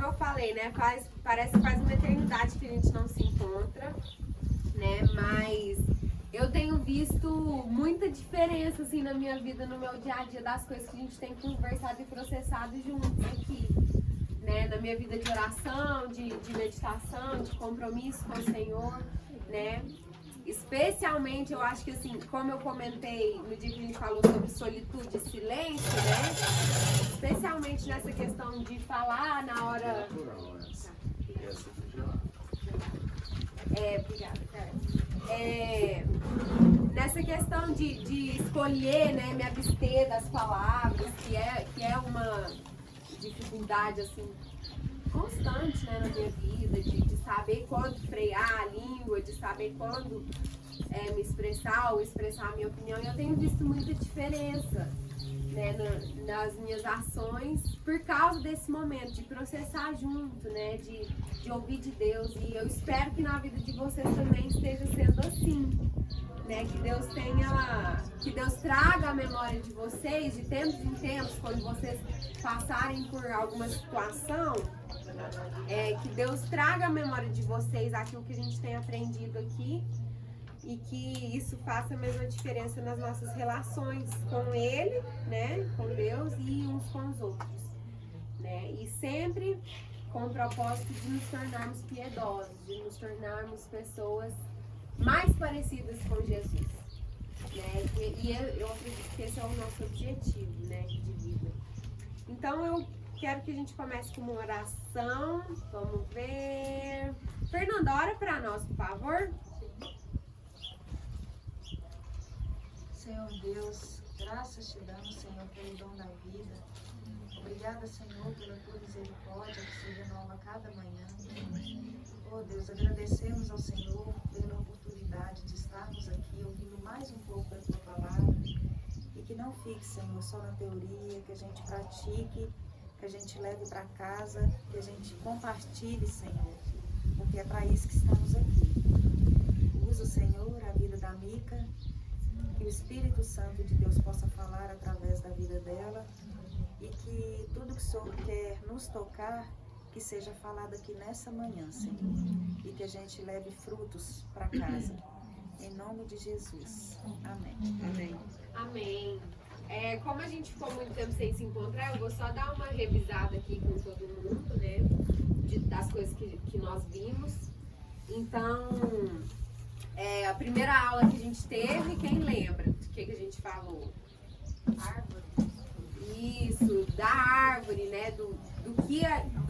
eu falei, né? Parece que faz uma eternidade que a gente não se encontra, né? Mas eu tenho visto muita diferença, assim, na minha vida, no meu dia a dia, das coisas que a gente tem conversado e processado juntos aqui, né? Na minha vida de oração, de meditação, de compromisso com o Senhor, né? Especialmente, eu acho que assim, como eu comentei no dia que a gente falou sobre solitude e silêncio, né? Especialmente nessa questão de falar na hora... Obrigada, cara. Nessa questão de escolher, né, me abster das palavras, que é uma dificuldade, assim, constante, né, na minha vida, de saber quando frear a língua, de saber quando me expressar ou expressar a minha opinião. E eu tenho visto muita diferença, né, nas minhas ações por causa desse momento de processar junto, né, de ouvir de Deus. E eu espero que na vida de vocês também esteja sendo assim, né, que Deus traga a memória de vocês de tempos em tempos, quando vocês passarem por alguma situação, que Deus traga a memória de vocês aquilo que a gente tem aprendido aqui, e que isso faça a mesma diferença nas nossas relações com Ele, né, com Deus e uns com os outros, né, e sempre com o propósito de nos tornarmos piedosos, de nos tornarmos pessoas mais parecidas com Jesus, né, e eu acredito que esse é o nosso objetivo, né, de vida. Então eu quero que a gente comece com uma oração. Vamos ver. Fernanda, ora para nós, por favor. Senhor Deus, graças te damos, Senhor, pelo dom da vida. Obrigada, Senhor, pela tua misericórdia que se renova a cada manhã. Oh Deus, agradecemos ao Senhor pela oportunidade de estarmos aqui ouvindo mais um pouco da tua palavra. E que não fique, Senhor, só na teoria, que a gente pratique, que a gente leve para casa, que a gente compartilhe, Senhor, porque é para isso que estamos aqui. Usa, Senhor, a vida da Mica, que o Espírito Santo de Deus possa falar através da vida dela e que tudo que o Senhor quer nos tocar, que seja falado aqui nessa manhã, Senhor, e que a gente leve frutos para casa. Em nome de Jesus. Amém. Amém. Amém. Como a gente ficou muito tempo sem se encontrar, eu vou só dar uma revisada aqui com todo mundo, né? Das coisas que nós vimos. Então, a primeira aula que a gente teve, quem lembra do que a gente falou? Árvore. Isso, da árvore, né? Do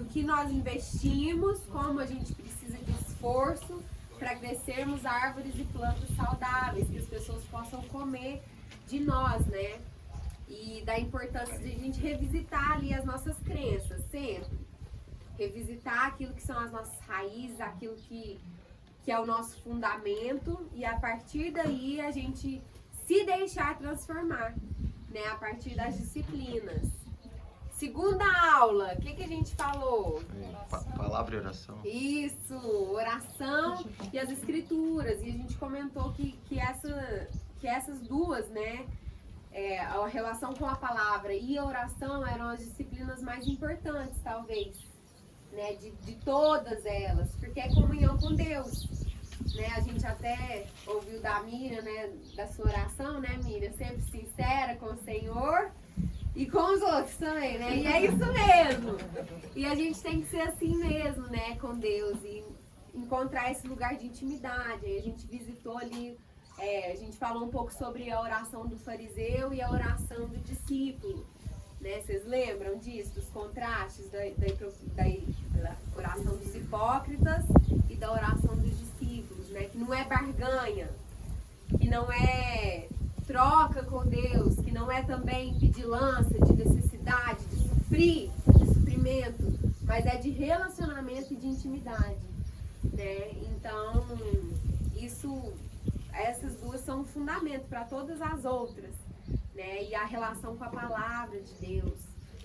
que nós investimos, como a gente precisa de esforço para crescermos árvores e plantas saudáveis, que as pessoas possam comer de nós, né? E da importância de a gente revisitar ali as nossas crenças, sempre. Revisitar aquilo que são as nossas raízes, aquilo que é o nosso fundamento, e a partir daí a gente se deixar transformar, né? A partir das disciplinas. Segunda aula, o que a gente falou? Palavra e oração. Isso, oração e as escrituras. E a gente comentou que essas duas, né? A relação com a palavra e a oração eram as disciplinas mais importantes, talvez, né? De todas elas, porque é comunhão com Deus. Né? A gente até ouviu da Miriam, né? Da sua oração, né, Miriam? Sempre sincera com o Senhor e com os outros também, né? E é isso mesmo. E a gente tem que ser assim mesmo, né? Com Deus e encontrar esse lugar de intimidade. Aí a gente visitou ali, a gente falou um pouco sobre a oração do fariseu e a oração do discípulo, né? Vocês lembram disso? Dos contrastes da oração dos hipócritas e da oração dos discípulos, né? Que não é barganha, que não é troca com Deus, que não é também pedilância de necessidade, de suprimento, mas é de relacionamento e de intimidade, né? Então, essas duas são um fundamento para todas as outras, né? E a relação com a palavra de Deus,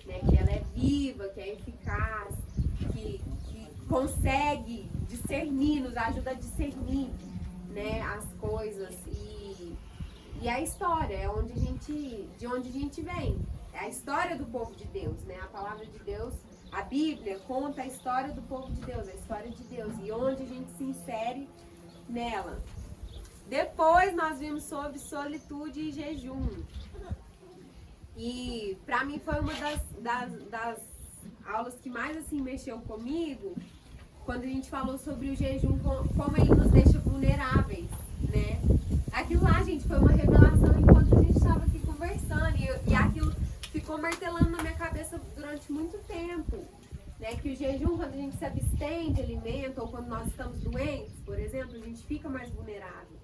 né? Que ela é viva, que é eficaz, que consegue discernir, nos ajuda a discernir, né, as coisas. E a história é de onde a gente vem. É a história do povo de Deus, né? A palavra de Deus A Bíblia conta a história do povo de Deus, a história de Deus, e onde a gente se insere nela. Depois nós vimos sobre solitude e jejum. E pra mim foi uma das aulas que mais assim mexeu comigo, quando a gente falou sobre o jejum, como ele nos deixa vulneráveis, né? Aquilo lá, gente, foi uma revelação enquanto a gente estava aqui conversando, e aquilo ficou martelando na minha cabeça durante muito tempo, né? Que o jejum, quando a gente se abstém de alimento, ou quando nós estamos doentes, por exemplo, a gente fica mais vulnerável,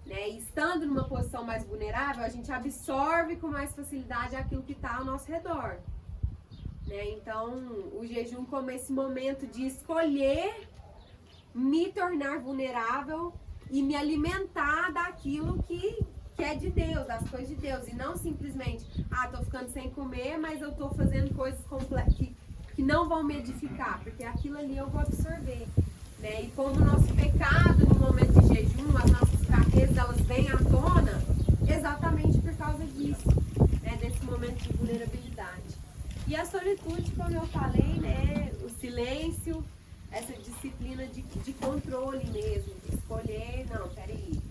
né? E estando numa posição mais vulnerável, a gente absorve com mais facilidade aquilo que está ao nosso redor. Né? Então, o jejum como esse momento de escolher me tornar vulnerável e me alimentar daquilo que é de Deus, das coisas de Deus. E não simplesmente, tô ficando sem comer, mas eu tô fazendo coisas que não vão me edificar, porque aquilo ali eu vou absorver. Né? E como o nosso pecado no momento de jejum, as nossas fraquezas, elas vêm à tona exatamente por causa disso, né? Desse momento de vulnerabilidade. E a solitude, como eu falei, né, o silêncio, essa disciplina de controle mesmo, de escolher, não, peraí.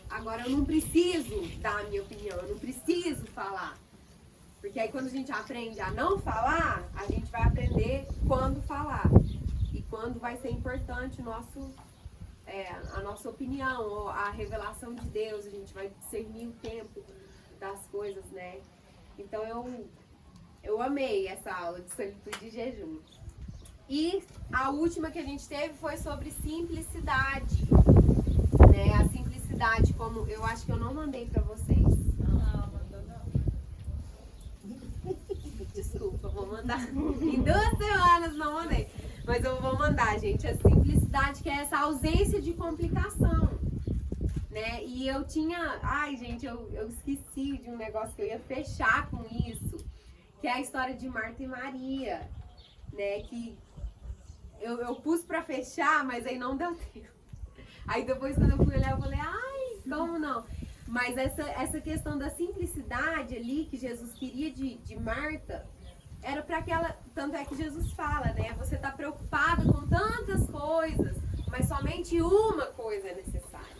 Agora eu não preciso dar a minha opinião, eu não preciso falar. Porque aí quando a gente aprende a não falar, a gente vai aprender quando falar. E quando vai ser importante a nossa opinião, ou a revelação de Deus, a gente vai discernir o tempo das coisas, né? Então eu amei essa aula de solitude e jejum. E a última que a gente teve foi sobre simplicidade. Né? A simplicidade, como eu acho que eu não mandei pra vocês. Não, mandou não. Desculpa, vou mandar. Em 2 semanas não mandei. Mas eu vou mandar, gente. A simplicidade, que é essa ausência de complicação. Né? E eu tinha... Ai, gente, eu esqueci de um negócio que eu ia fechar com isso. Que é a história de Marta e Maria, né, que eu pus pra fechar, mas aí não deu tempo. Aí depois quando eu fui olhar, eu falei, como não? Mas essa questão da simplicidade ali, que Jesus queria de Marta, era pra aquela, tanto é que Jesus fala, né, você tá preocupado com tantas coisas, mas somente uma coisa é necessária.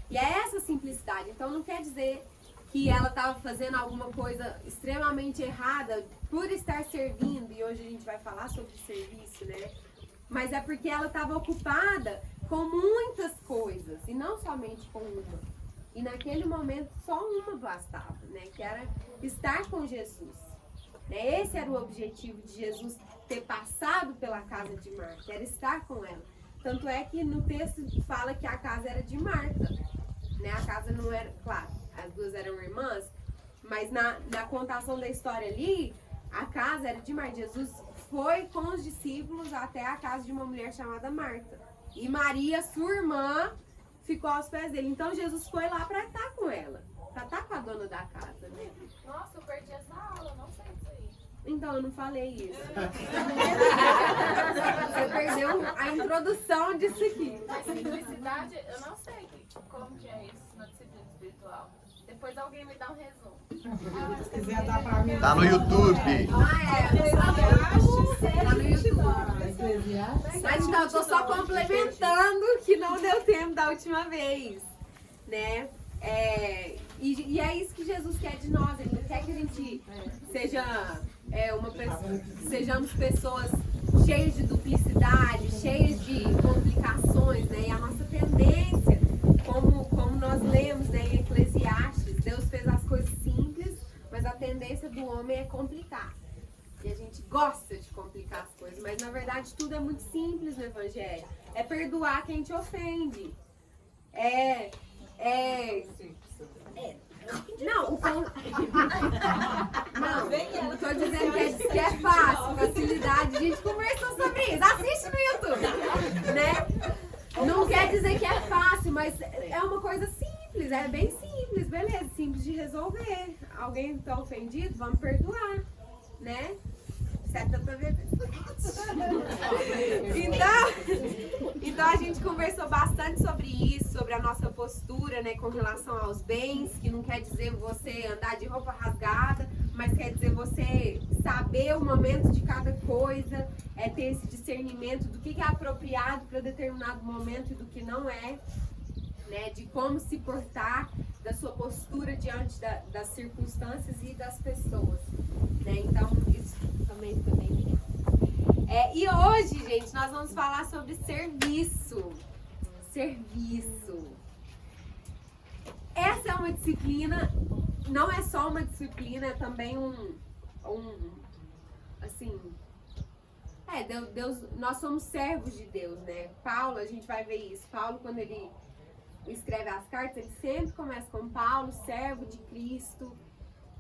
E é essa simplicidade, então não quer dizer que ela estava fazendo alguma coisa extremamente errada por estar servindo, e hoje a gente vai falar sobre serviço, né? Mas é porque ela estava ocupada com muitas coisas, e não somente com uma. E naquele momento só uma bastava, né? Que era estar com Jesus. Né? Esse era o objetivo de Jesus ter passado pela casa de Marta, era estar com ela. Tanto é que no texto fala que a casa era de Marta, né? A casa não era, claro, as duas eram irmãs, mas na contação da história ali, a casa era de Marta. Jesus foi com os discípulos até a casa de uma mulher chamada Marta. E Maria, sua irmã, ficou aos pés dele. Então Jesus foi lá para estar com ela, para estar com a dona da casa, né? Nossa, eu perdi essa aula, não sei disso aí. Então, eu não falei isso. Você perdeu a introdução disso aqui. Mas simplicidade, eu não sei como que é isso na disciplina espiritual. Depois alguém me dá um resumo. Se quiser dar pra mim. Tá no YouTube. Tá no YouTube. Mas então, eu tô só complementando que não deu tempo da última vez, né? E é isso que Jesus quer de nós. Ele não quer que a gente sejamos pessoas cheias de duplicidade, cheias de complicações, né? E a nossa tendência, como nós lemos, né, em Eclesiastes, Deus fez as coisas simples, mas a tendência do homem é complicar. E a gente gosta de complicar as coisas, mas na verdade tudo é muito simples no Evangelho. É perdoar quem te ofende. Não, não, tô dizendo que é fácil, facilidade. A gente conversou sobre isso. Assiste no YouTube, né? Não quer dizer que é fácil, mas é uma coisa simples, é bem simples, beleza, simples de resolver. Alguém tá ofendido, vamos perdoar, né? Então a gente conversou bastante sobre isso, sobre a nossa postura, né, com relação aos bens, que não quer dizer você andar de roupa rasgada, mas quer dizer você saber o momento de cada coisa, ter esse discernimento do que é apropriado para determinado momento e do que não é, né? De como se portar, da sua postura diante das circunstâncias e das pessoas, né? Então, isso também foi bem legal. E hoje, gente, nós vamos falar sobre serviço. Serviço. Essa é uma disciplina, não é só uma disciplina, é também assim, Deus, nós somos servos de Deus, né? Paulo, a gente vai ver isso. Paulo, quando ele escreve as cartas, ele sempre começa com Paulo, servo de Cristo.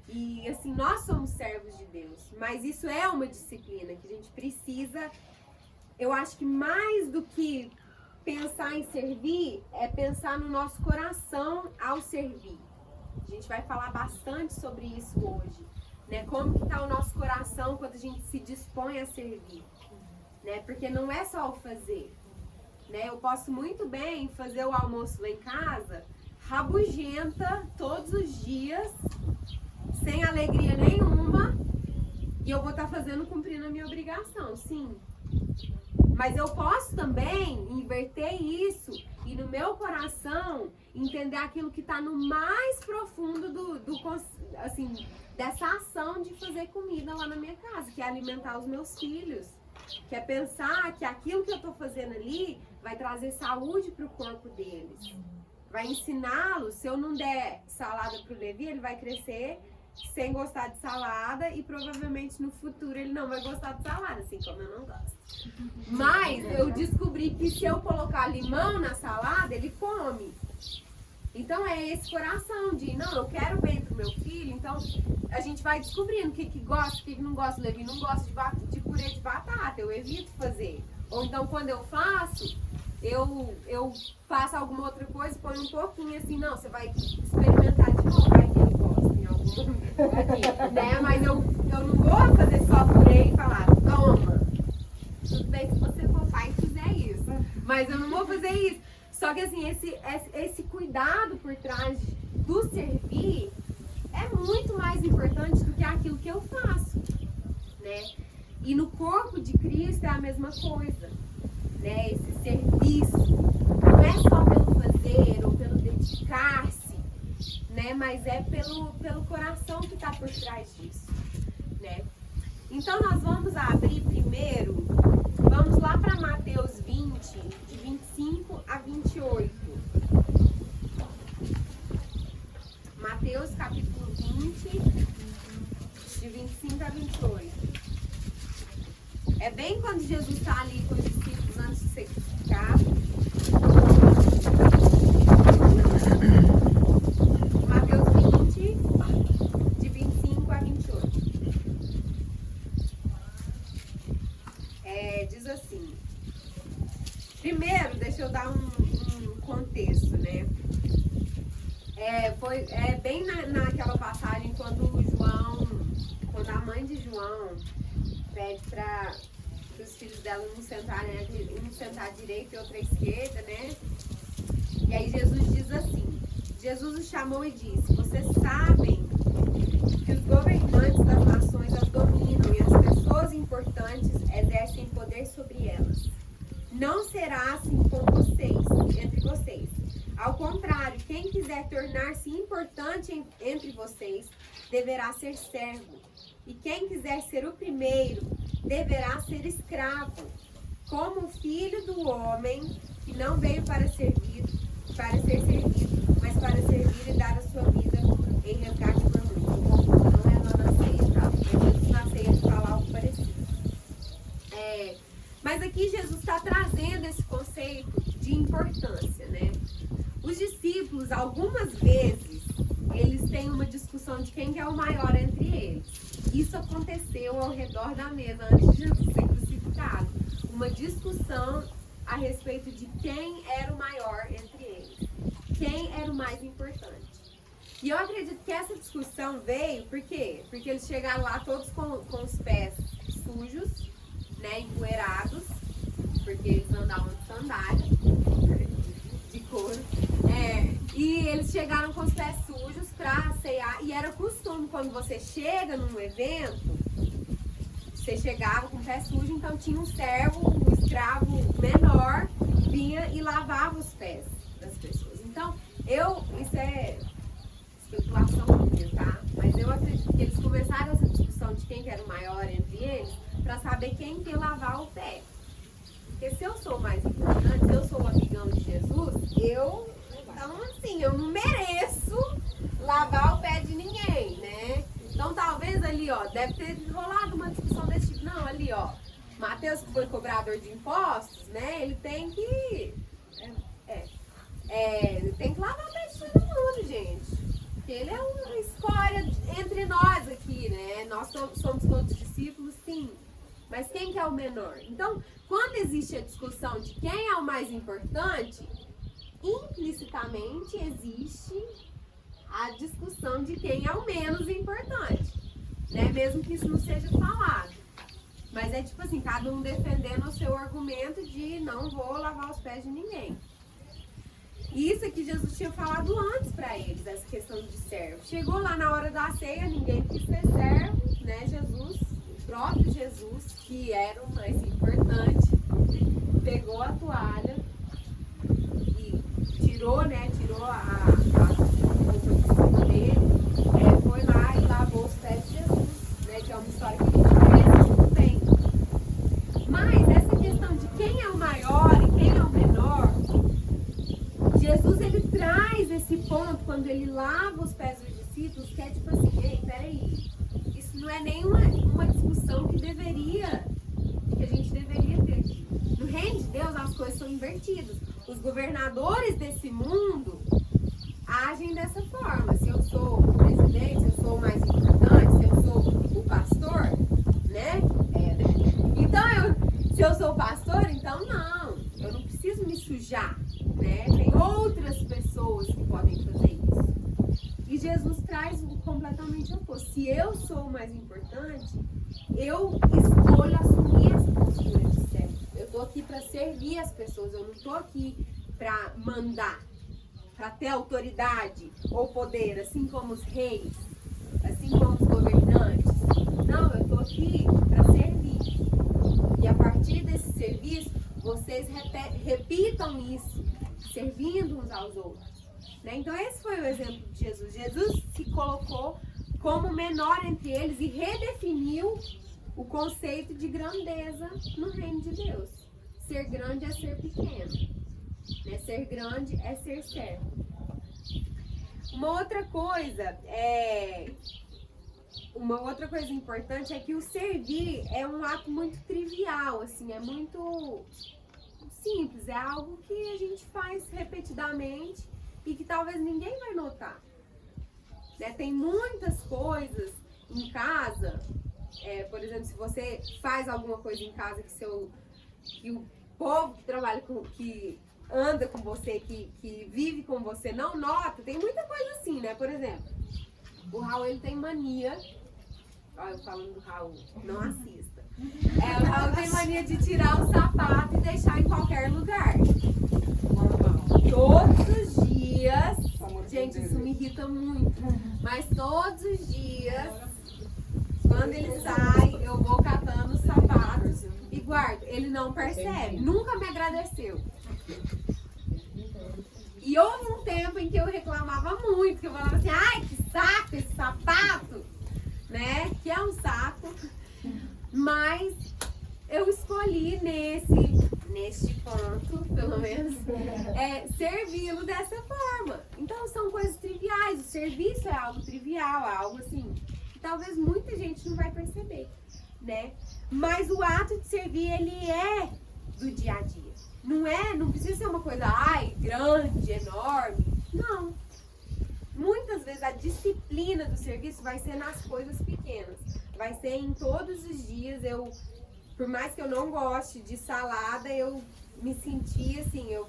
E assim, nós somos servos de Deus, mas isso é uma disciplina que a gente precisa, eu acho que mais do que pensar em servir, é pensar no nosso coração ao servir. A gente vai falar bastante sobre isso hoje, né? Como que está o nosso coração quando a gente se dispõe a servir, né? Porque não é só o fazer, né? Eu posso muito bem fazer o almoço lá em casa, rabugenta, todos os dias, sem alegria nenhuma, e eu vou estar cumprindo a minha obrigação, sim. Mas eu posso também inverter isso e no meu coração entender aquilo que está no mais profundo dessa ação de fazer comida lá na minha casa, que é alimentar os meus filhos, que é pensar que aquilo que eu estou fazendo ali vai trazer saúde para o corpo deles, vai ensiná-los. Se eu não der salada para o Levi, ele vai crescer sem gostar de salada e provavelmente no futuro ele não vai gostar de salada, assim como eu não gosto. Mas eu descobri que se eu colocar limão na salada, ele come. Então é esse coração de, não, eu quero bem pro meu filho, então a gente vai descobrindo o que gosta, o que não gosta. O Levi não gosta de purê de batata, eu evito fazer. Ou então quando eu faço, eu faço alguma outra coisa, põe um pouquinho assim, não, você vai experimentar de novo, vai que ele gosta em algum momento aqui, né? Mas eu não vou fazer só purê e falar, toma. Tudo bem se você for pai e fizer isso, mas eu não vou fazer isso. Só que assim, esse cuidado por trás do servir é muito mais importante do que aquilo que eu faço, né? E no corpo de Cristo é a mesma coisa, né? Esse serviço não é só pelo fazer ou pelo dedicar-se, né? Mas é pelo coração que está por trás disso, né? Então nós vamos abrir primeiro, vamos lá para Mateus 20, de 25 a 28. Mateus capítulo 20, de 25 a 28. É bem quando Jesus está ali com os discípulos antes de ser crucificado. Mateus 20, de 25 a 28. Diz assim. Primeiro, deixa eu dar um contexto, né? Foi bem naquela passagem quando a mãe de João pede para os filhos dela não sentarem, um sentar à direita e outro à esquerda, né? E aí Jesus diz assim, Jesus os chamou e disse, vocês sabem que os governantes das nações as dominam e as pessoas importantes exercem poder sobre elas. Não será assim com vocês, entre vocês. Ao contrário, quem quiser tornar-se importante entre vocês, deverá ser servo. E quem quiser ser o primeiro, deverá ser escravo. Como o filho do homem, que não veio para ser servido, mas para servir e dar a sua vida em resgate por muitos. Não é lá na ceia, tá? Jesus na ceia de falar algo parecido. Mas aqui Jesus está trazendo esse conceito de importância, né? Os discípulos, algumas vezes, eles têm uma discussão de quem é o maior entre eles. Isso aconteceu ao redor da mesa antes de Jesus ser crucificado. Uma discussão a respeito de quem era o maior entre eles. Quem era o mais importante. E eu acredito que essa discussão veio, por quê? Porque eles chegaram lá todos com os pés sujos, né, empoeirados, porque eles andavam de sandália, de couro. E eles chegaram com os pés sujos para ceiar. E era costume, quando você chega num evento, você chegava com o pé sujo, então tinha um servo, um escravo menor, vinha e lavava os pés das pessoas. Então, isso é especulação minha, tá? Mas eu acredito que eles começaram essa discussão de quem que era o maior entre eles, para saber quem que ia lavar o pé. Porque se eu sou mais importante, se eu sou o amigão de Jesus, então assim, eu não mereço lavar o pé de ninguém, né? Então talvez ali, ó, deve ter rolado uma discussão desse tipo. Não, ali, ó, Mateus, que foi cobrador de impostos, né? Ele tem que ele tem que lavar o pé de todo mundo, gente. Porque ele é uma escória entre nós aqui, né? Nós somos todos discípulos, sim. Mas quem que é o menor? Então, quando existe a discussão de quem é o mais importante, implicitamente existe a discussão de quem é o menos importante, né? Mesmo que isso não seja falado. Mas é tipo assim, cada um defendendo o seu argumento de não vou lavar os pés de ninguém. E isso aqui Jesus tinha falado antes para eles, essa questão de servo. Chegou lá na hora da ceia, ninguém quis ser servo, né? Jesus, o próprio Jesus, que era o mais importante, pegou a toalha e tirou a roupa de cima dele, foi lá e lavou os pés de Jesus, né? Que é uma história que a gente conhece muito bem. Mas essa questão de quem é o maior e quem é o menor, Jesus, ele traz esse ponto quando ele lava os pés dos discípulos, que é tipo assim, ei, peraí, isso não é nenhuma discussão que a gente deveria ter aqui. No reino de Deus, as coisas são invertidas. Os governadores desse mundo agem dessa forma. Se eu sou o presidente, se eu sou o mais importante, se eu sou o pastor, né? Então, se eu sou o pastor, então não, eu não preciso me sujar, né? Tem outras pessoas que podem fazer isso. E Jesus traz o completamente oposto. Se eu sou o mais importante, eu escolho assumir essa postura de servo. Eu estou aqui para servir as pessoas, eu não estou aqui para mandar, para ter autoridade ou poder, assim como os reis, assim como os governantes. Não, eu estou aqui para servir. E a partir desse serviço, vocês repitam isso, servindo uns aos outros. Né? Então esse foi o exemplo de Jesus. Jesus se colocou como menor entre eles e redefiniu o conceito de grandeza no reino de Deus. Ser grande é ser pequeno. Né? Ser grande é ser servo. Uma outra coisa importante é que o servir é um ato muito trivial, assim, é muito simples, é algo que a gente faz repetidamente e que talvez ninguém vai notar. Né? Tem muitas coisas em casa, por exemplo, se você faz alguma coisa em casa que o povo que trabalha que anda com você, que vive com você não nota, tem muita coisa assim, né? Por exemplo, o Raul, ele tem mania, olha eu falando do Raul, não assista. O Raul tem mania de tirar o sapato e deixar em qualquer lugar. Todos os dias, gente, isso me irrita muito, mas todos os dias, quando ele sai, eu vou catando os sapatos e guardo. Ele não percebe, nunca me agradeceu. E houve um tempo em que eu reclamava muito, que eu falava assim, ai, que saco esse sapato, né? Que é um saco. Mas eu escolhi neste ponto, pelo menos, servi-lo dessa forma. Então são coisas triviais, o serviço é algo trivial, algo assim, que talvez muita gente não vai perceber, né? Mas o ato de servir, ele é do dia a dia. Não precisa ser uma coisa, grande, enorme. Não. Muitas vezes a disciplina do serviço vai ser nas coisas pequenas. Vai ser em todos os dias. Por mais que eu não goste de salada, eu me senti assim, eu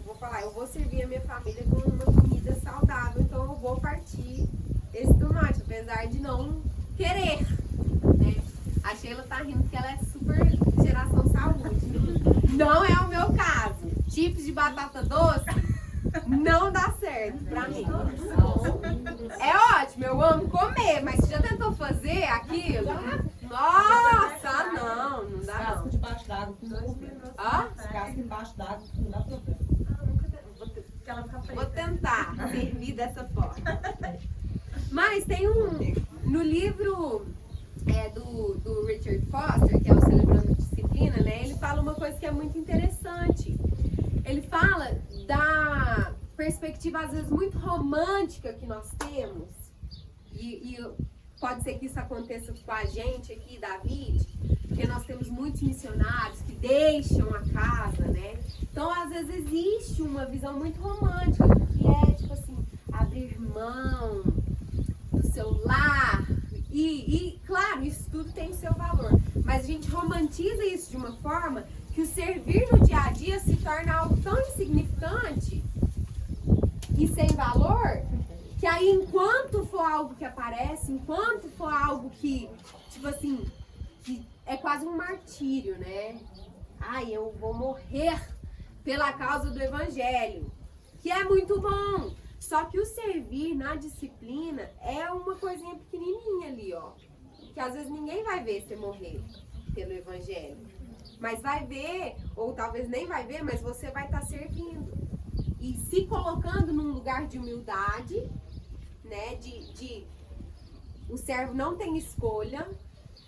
vou servir a minha família com uma comida saudável, então eu vou partir esse tomate, apesar de não querer, né? A Sheila tá rindo porque ela é super geração saúde. Não é o meu caso. Chips de batata doce, Não dá certo pra mim. É ótimo, eu amo comer, mas você já tentou fazer aquilo? Nossa, não dá Casco não. debaixo d'água, não dá problema. Ó, Casco embaixo d'água, não dá problema. Que ela fica vou preta. tentar servir dessa forma. Mas tem no livro do Richard Foster, que é o Celebrando Disciplina, né? Ele fala uma coisa que é muito interessante. Ele fala da perspectiva, às vezes, muito romântica que nós temos. E pode ser que isso aconteça com a gente aqui, David, porque nós temos muitos missionários que deixam a casa, né? Então, às vezes, existe uma visão muito romântica, que é, tipo assim, abrir mão do seu lar. E, claro, isso tudo tem o seu valor. Mas a gente romantiza isso de uma forma que o servir no dia a dia se torna algo tão insignificante e sem valor, que aí enquanto for algo que aparece, enquanto for algo que, tipo assim, que é quase um martírio, né? Ai, eu vou morrer pela causa do evangelho, que é muito bom. Só que o servir na disciplina é uma coisinha pequenininha ali, ó. Que às vezes ninguém vai ver você morrer pelo evangelho. Mas vai ver, ou talvez nem vai ver, mas você vai estar servindo. E se colocando num lugar de humildade, né? O servo não tem escolha,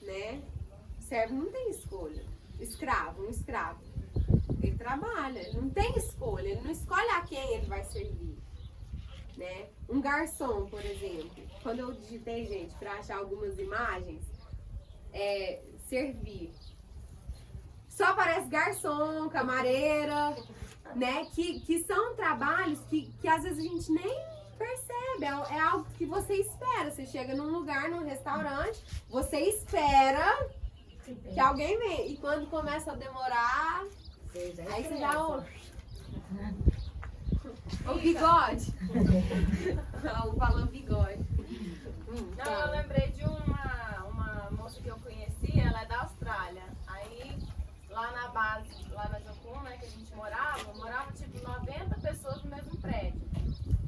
né? O servo não tem escolha. Um escravo. Ele trabalha, ele não tem escolha, ele não escolhe a quem ele vai servir. Né? Um garçom, por exemplo, quando eu digitei, gente, para achar algumas imagens, servir. Só aparece garçom, camareira, né? Que são trabalhos que às vezes a gente nem percebe. É algo que você espera. Você chega num lugar, num restaurante, você espera que alguém venha. E quando começa a demorar, aí você já ouve. O bigode. Falou bigode. Não, eu lembrei de uma moça que eu conheci, ela é da Austrália. Aí, lá na base, lá na Jocum, né, que a gente morava tipo 90 pessoas no mesmo prédio.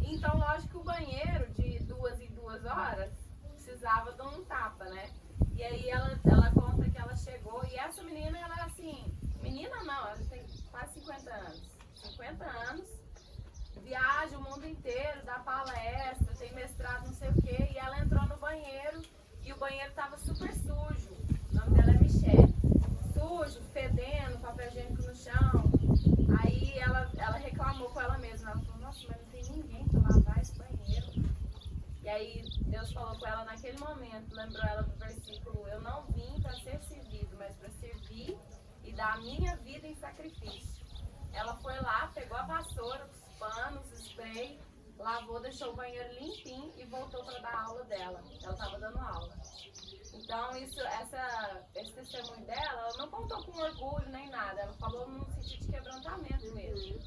Então, lógico que o banheiro de 2 em 2 horas precisava de um tapa, né? E aí ela conta que ela chegou e essa menina, ela é assim, menina não, ela tem quase 50 anos. 50 anos. Viaja o mundo inteiro, dá palestra, tem mestrado, não sei o quê. E ela entrou no banheiro e o banheiro tava super sujo. O nome dela é Michelle. Sujo, fedendo, papel higiênico no chão. Aí ela reclamou com ela mesma. Ela falou, nossa, mas não tem ninguém pra lavar esse banheiro. E aí Deus falou com ela naquele momento, lembrou ela do versículo, eu não vim para ser servido, mas para servir e dar a minha vida em sacrifício. Ela foi lá, pegou a vassoura, os panos, o spray, lavou, deixou o banheiro limpinho e voltou para dar a aula dela. Ela estava dando aula. Então, esse testemunho dela, ela não contou com orgulho nem nada. Ela falou num sentido de quebrantamento mesmo.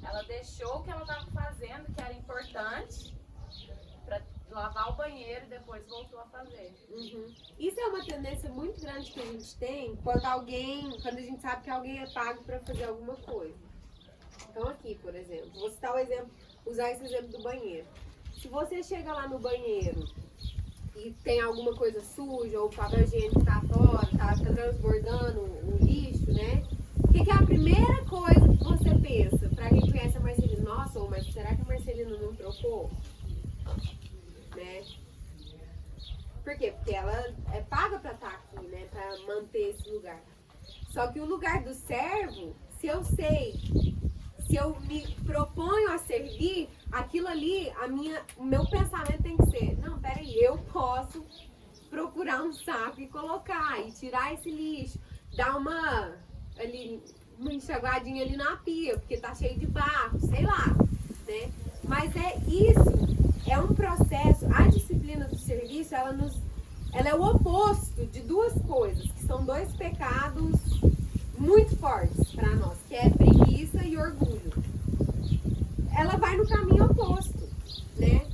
Ela deixou o que ela estava fazendo, que era importante, para lavar o banheiro e depois voltou a fazer. Isso é uma tendência muito grande que a gente tem quando a gente sabe que alguém é pago para fazer alguma coisa. Então aqui, por exemplo, vou citar usar esse exemplo do banheiro. Se você chega lá no banheiro e tem alguma coisa suja, ou o papel higiênico tá fora, tá transbordando o lixo, né? O que é a primeira coisa que você pensa? Pra quem conhece a Marcelina, nossa, mas será que a Marcelina não trocou? Né? Por quê? Porque ela é paga pra estar aqui, né? Pra manter esse lugar. Só que o lugar do servo, se eu me proponho a servir, aquilo ali, o meu pensamento tem que ser, não, peraí, eu posso procurar um saco e colocar, e tirar esse lixo, dar uma enxaguadinha ali na pia, porque tá cheio de barro, sei lá, né? Mas é um processo, a disciplina do serviço, ela é o oposto de duas coisas, que são dois pecados muito fortes para nós, que é preguiça e orgulho. Ela vai no caminho oposto, né?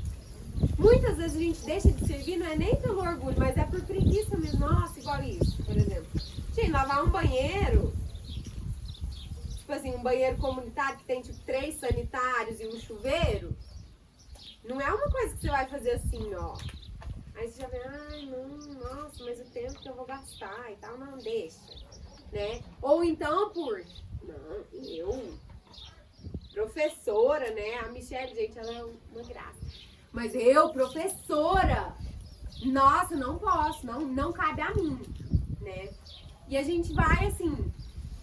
Muitas vezes a gente deixa de servir, não é nem pelo orgulho, mas é por preguiça mesmo. Nossa, igual isso, por exemplo. Gente, lavar um banheiro, tipo assim, um banheiro comunitário que tem tipo 3 sanitários e um chuveiro, não é uma coisa que você vai fazer assim, ó. Aí você já vê, ai, não, nossa, mas o tempo que eu vou gastar e tal, não, deixa, né? Ou então professora, né? A Michelle, gente, ela é uma graça. Mas eu, professora, nossa, não posso, não cabe a mim, né? E a gente vai, assim,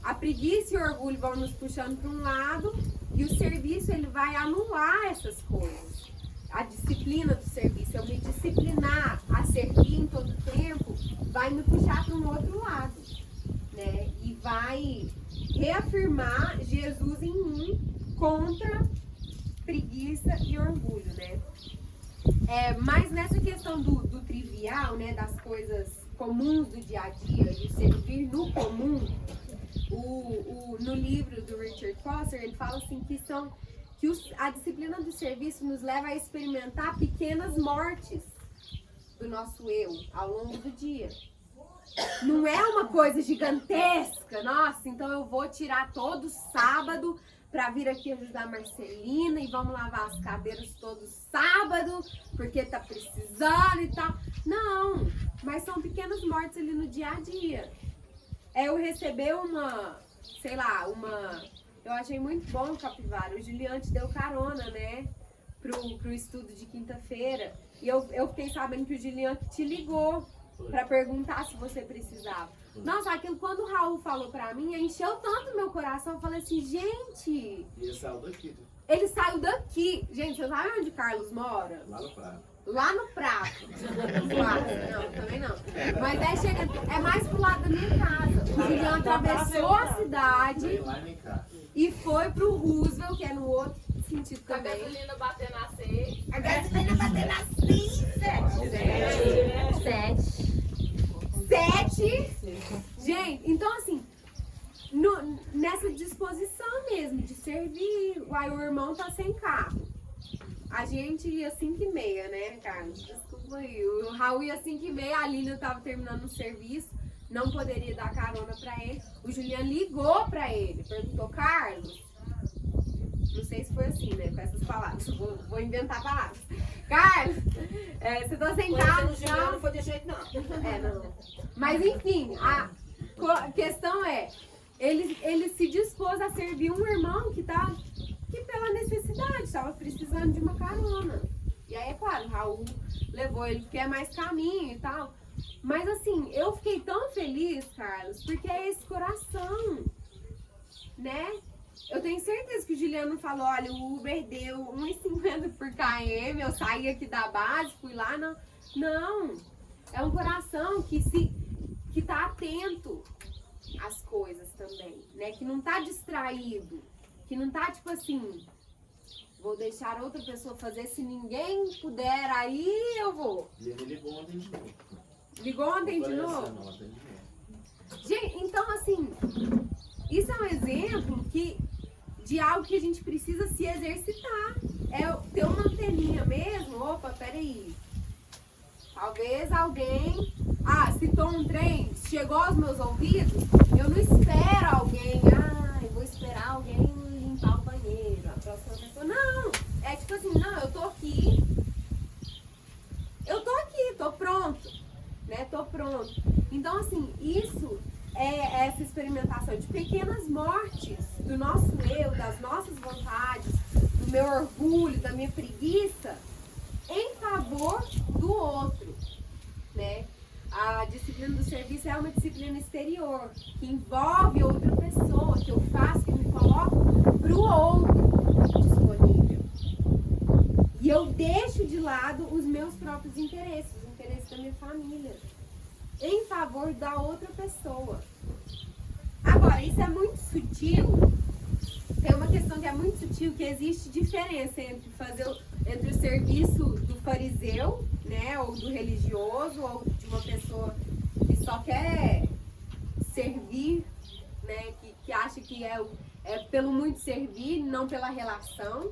a preguiça e o orgulho vão nos puxando para um lado e o serviço, ele vai anular essas coisas. A disciplina do serviço, eu me disciplinar a servir em todo tempo, vai me puxar para um outro lado, né? E vai reafirmar Jesus em mim contra preguiça e orgulho, né? Mas nessa questão do trivial, né, das coisas comuns do dia a dia e o servir no comum, no livro do Richard Foster, ele fala assim que a disciplina do serviço nos leva a experimentar pequenas mortes do nosso eu ao longo do dia. Não é uma coisa gigantesca, nossa, então eu vou tirar todo sábado para vir aqui ajudar a Marcelina e vamos lavar as cadeiras todo sábado, porque tá precisando e tal. Não, mas são pequenas mortes ali no dia a dia. Eu recebi eu achei muito bom o Capivara. O Juliano te deu carona, né, pro estudo de quinta-feira. E eu fiquei sabendo que o Juliano te ligou para perguntar se você precisava. Nossa, aquilo quando o Raul falou pra mim, encheu tanto meu coração. Eu falei assim, gente... E ele saiu daqui. Ele saiu daqui. Gente, você sabe onde o Carlos mora? Lá no prato. Lá no Prato. Não, também não. Mas é mais pro lado da minha casa. O Juliano atravessou a cidade Vem lá em cá. e foi pro Roosevelt, que é no outro sentido A também. gasolina batendo a 6. A gasolina batendo Sete. Gente, então assim, nessa disposição mesmo de servir. Uai, o irmão tá sem carro. A gente ia 5h30, né, Carlos? Desculpa aí. O Raul ia 5h30, a Lilian tava terminando o serviço, não poderia dar carona pra ele. O Juliano ligou pra ele, perguntou, Carlos, não sei se foi assim, né, com essas palavras, vou inventar palavras. Carlos, você tá sem carro? Não foi de jeito, não. Não. Mas enfim, a questão é, ele se dispôs a servir um irmão que pela necessidade, estava precisando de uma carona. E aí, é claro, o Raul levou ele porque é mais caminho e tal. Mas assim, eu fiquei tão feliz, Carlos, porque é esse coração, né? Eu tenho certeza que o Juliano falou, olha, o Uber deu 1,50 por km, eu saí aqui da base, fui lá, não. Não, é um coração que tá atento às coisas também, né? Que não tá distraído, que não tá tipo assim, vou deixar outra pessoa fazer, se ninguém puder, aí eu vou. E ele ligou ontem de novo. Ligou ontem de novo? Gente, então assim, isso é um exemplo de algo que a gente precisa se exercitar. É ter uma anteninha mesmo. Opa, peraí. Talvez alguém... citou um trem, chegou aos meus ouvidos. Eu não espero alguém... vou esperar alguém limpar o banheiro. A próxima pessoa... Não! É tipo assim, não, eu tô aqui, tô pronto. Né? Tô pronto. Então, assim, isso é essa experimentação de pequenas mortes do nosso eu, das nossas vontades, do meu orgulho, da minha preguiça, em favor do outro, né? A disciplina do serviço é uma disciplina exterior, que envolve outra pessoa, que eu faço, que eu me coloco para o outro disponível. E eu deixo de lado os meus próprios interesses, os interesses da minha família, em favor da outra pessoa. Agora, isso é muito sutil. Tem uma questão que é muito sutil, que existe diferença entre o serviço do fariseu, né, ou do religioso, ou de uma pessoa que só quer servir, né, que acha que é pelo muito servir, não pela relação,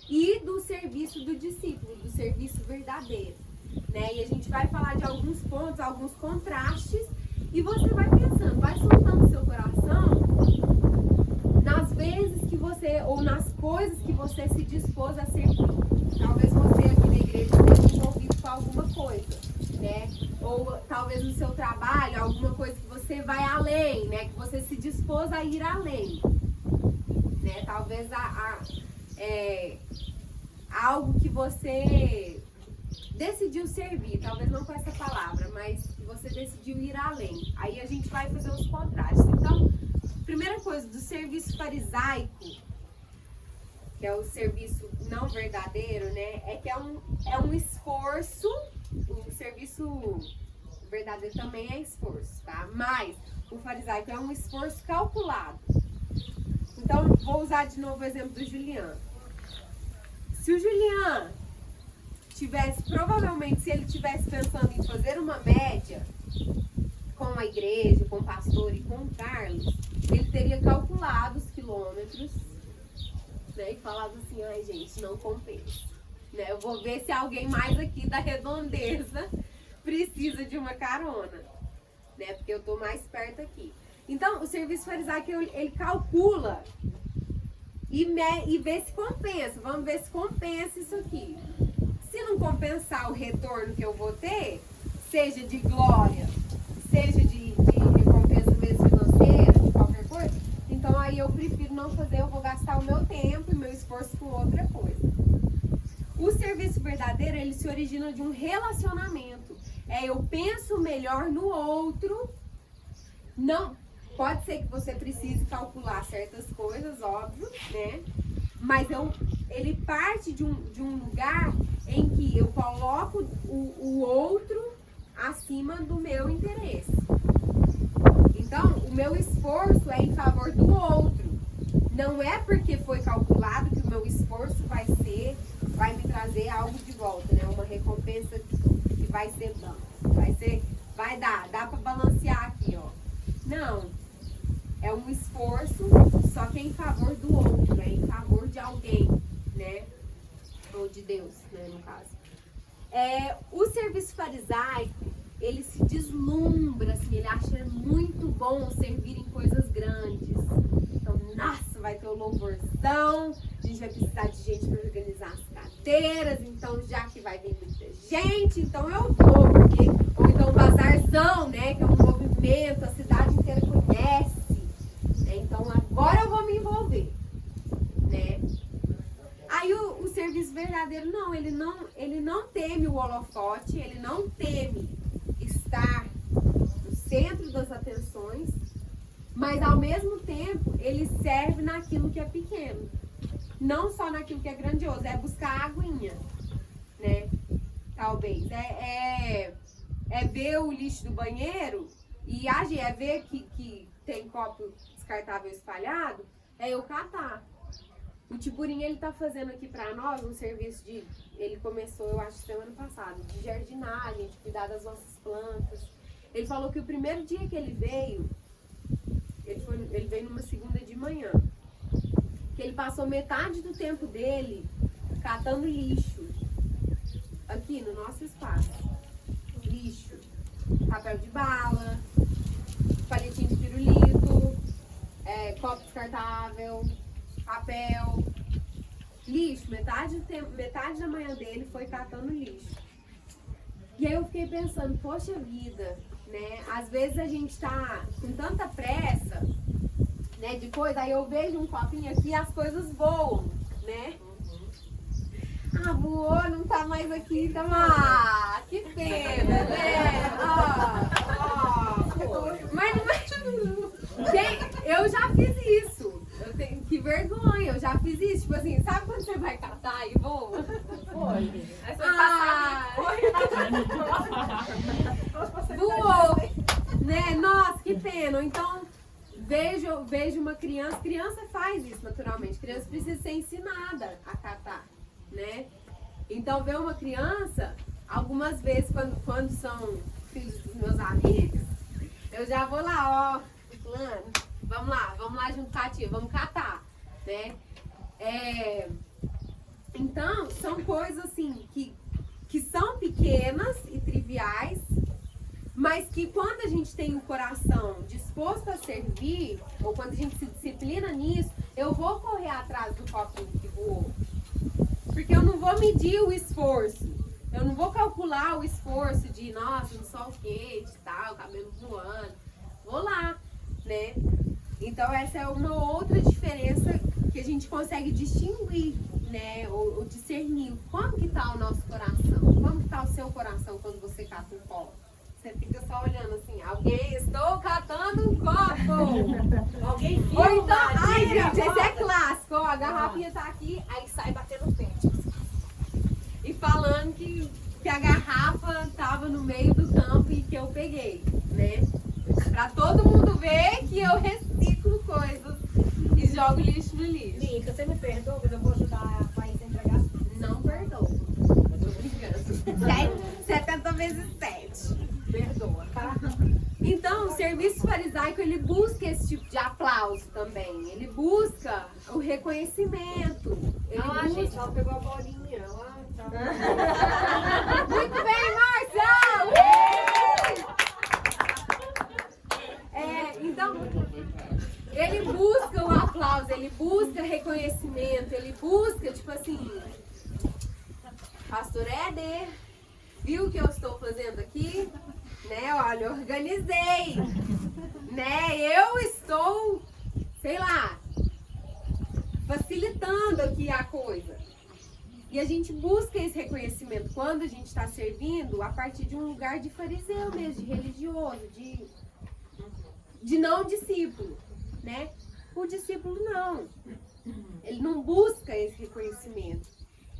e do serviço do discípulo, do serviço verdadeiro. Né? E a gente vai falar de alguns pontos, alguns contrastes, e você vai pensando, vai soltando seu coração. Na coisas que você se dispôs a servir. Talvez você aqui na igreja esteja envolvido com alguma coisa, né? Ou talvez no seu trabalho, alguma coisa que você vai além, né? Que você se dispôs a ir além, né? Talvez algo que você decidiu servir, talvez não com essa palavra, mas que você decidiu ir além. Aí a gente vai fazer os contrastes. Então, primeira coisa, do serviço farisaico, que é o serviço não verdadeiro, né? É que é um esforço. O serviço verdadeiro também é esforço, tá? Mas o farisaico é um esforço calculado. Então, vou usar de novo o exemplo do Julian. Se o Julian provavelmente, se ele estivesse pensando em fazer uma média com a igreja, com o pastor e com o Carlos, ele teria calculado os quilômetros, né, e falado assim, ai gente, não compensa, né? Eu vou ver se alguém mais aqui da redondeza precisa de uma carona, né? Porque eu tô mais perto aqui. Então, o serviço farisaico, ele calcula e vê se compensa. Vamos ver se compensa isso aqui. Se não compensar o retorno que eu vou ter, seja de glória, seja de recompensa mesmo financeira, de qualquer coisa, então aí eu prefiro não fazer, eu vou gastar o meu tempo e meu esforço com outra coisa. O serviço verdadeiro, ele se origina de um relacionamento. Eu penso melhor no outro. Não, pode ser que você precise calcular certas coisas, óbvio, né? Mas ele parte de um lugar em que eu coloco o outro acima do meu interesse. Então, o meu esforço é em favor do outro. Não é porque foi calculado que o meu esforço vai me trazer algo de volta, né? Uma recompensa que vai ser bom. Dá pra balancear aqui, ó. Não. É um esforço, só que é em favor do outro, é em favor de alguém, né? Ou de Deus, né, no caso. O serviço farisaico, ele se deslumbra, assim, ele acha muito bom servir em coisas grandes. Então, nossa, vai ter o louvorzão, a gente vai precisar de gente para organizar as cadeiras, então já que vai vir muita gente, então eu vou, ou então o bazarzão, né, que é um movimento, a cidade inteira conhece. Então agora eu vou me envolver, né? Aí o serviço verdadeiro ele não teme o holofote, ele não teme estar no centro das atenções, mas ao mesmo tempo ele serve naquilo que é pequeno, não só naquilo que é grandioso, é buscar a aguinha, né? Talvez é ver o lixo do banheiro e agir, é ver que tem copo descartável espalhado, eu catar. O Tiburinho, ele tá fazendo aqui pra nós um serviço ele começou, eu acho, semana passada, de jardinagem, de cuidar das nossas plantas. Ele falou que o primeiro dia que ele veio, ele veio numa segunda de manhã, que ele passou metade do tempo dele catando lixo aqui no nosso espaço. Lixo, papel de bala, palitinho de pirulito, copo descartável, papel, lixo. Metade da manhã dele foi catando lixo. E aí eu fiquei pensando, poxa vida, né? Às vezes a gente tá com tanta pressa, né, de coisa, aí eu vejo um copinho aqui e as coisas voam, né? Voou, não tá mais aqui, então, que pena, né? Mas não é... Gente, eu já fiz isso. Que vergonha, eu já fiz isso. Tipo assim, sabe quando você vai catar e voa? Foi. Aí você passar voou, né? Nossa, que pena. Então, vejo uma criança faz isso naturalmente. Criança precisa ser ensinada a catar, né? Então, ver uma criança, algumas vezes, quando são filhos dos meus amigos, eu já vou lá, ó, fulano, vamos lá junto com a tia, vamos catar, né? Então, são coisas assim que são pequenas e triviais, mas que quando a gente tem o coração disposto a servir, ou quando a gente se disciplina nisso, eu vou correr atrás do copinho que voou. Porque eu não vou medir o esforço. Eu não vou calcular o esforço de, nossa, não só o que, de tal, cabelo voando. Vou lá, né? Então essa é uma outra diferença que a gente consegue distinguir, né? Ou discernir. Como que tá o nosso coração? Como que tá o seu coração quando você cata um copo? Você fica só olhando assim, estou catando um copo. Alguém viu? Ou então, ai Maria, gente, esse é bota. clássico, ó, a garrafinha tá aqui, aí sai batendo o pé. E falando que a garrafa tava no meio do campo e que eu peguei, né? Pra todo mundo ver que eu reciclo coisas e jogo lixo no lixo. Mica, você me perdoa, mas eu vou ajudar a País a entregar. Não perdoo. Tô brincando. 70 vezes 7. Perdoa, tá? Então, o serviço farisaico, ele busca esse tipo de aplauso também. Ele busca o reconhecimento. Ele Ah, busca... gente, ela pegou a bolinha. Ela tá... Muito bem, Márcia! Então, ele busca o aplauso, ele busca reconhecimento, ele busca, tipo assim, Pastor Éder, viu o que eu estou fazendo aqui? Né, olha, organizei, né, eu estou, sei lá, facilitando aqui a coisa. E a gente busca esse reconhecimento quando a gente está servindo a partir de um lugar de fariseu mesmo, de religioso, de não discípulo, né? O discípulo não. Ele não busca esse reconhecimento.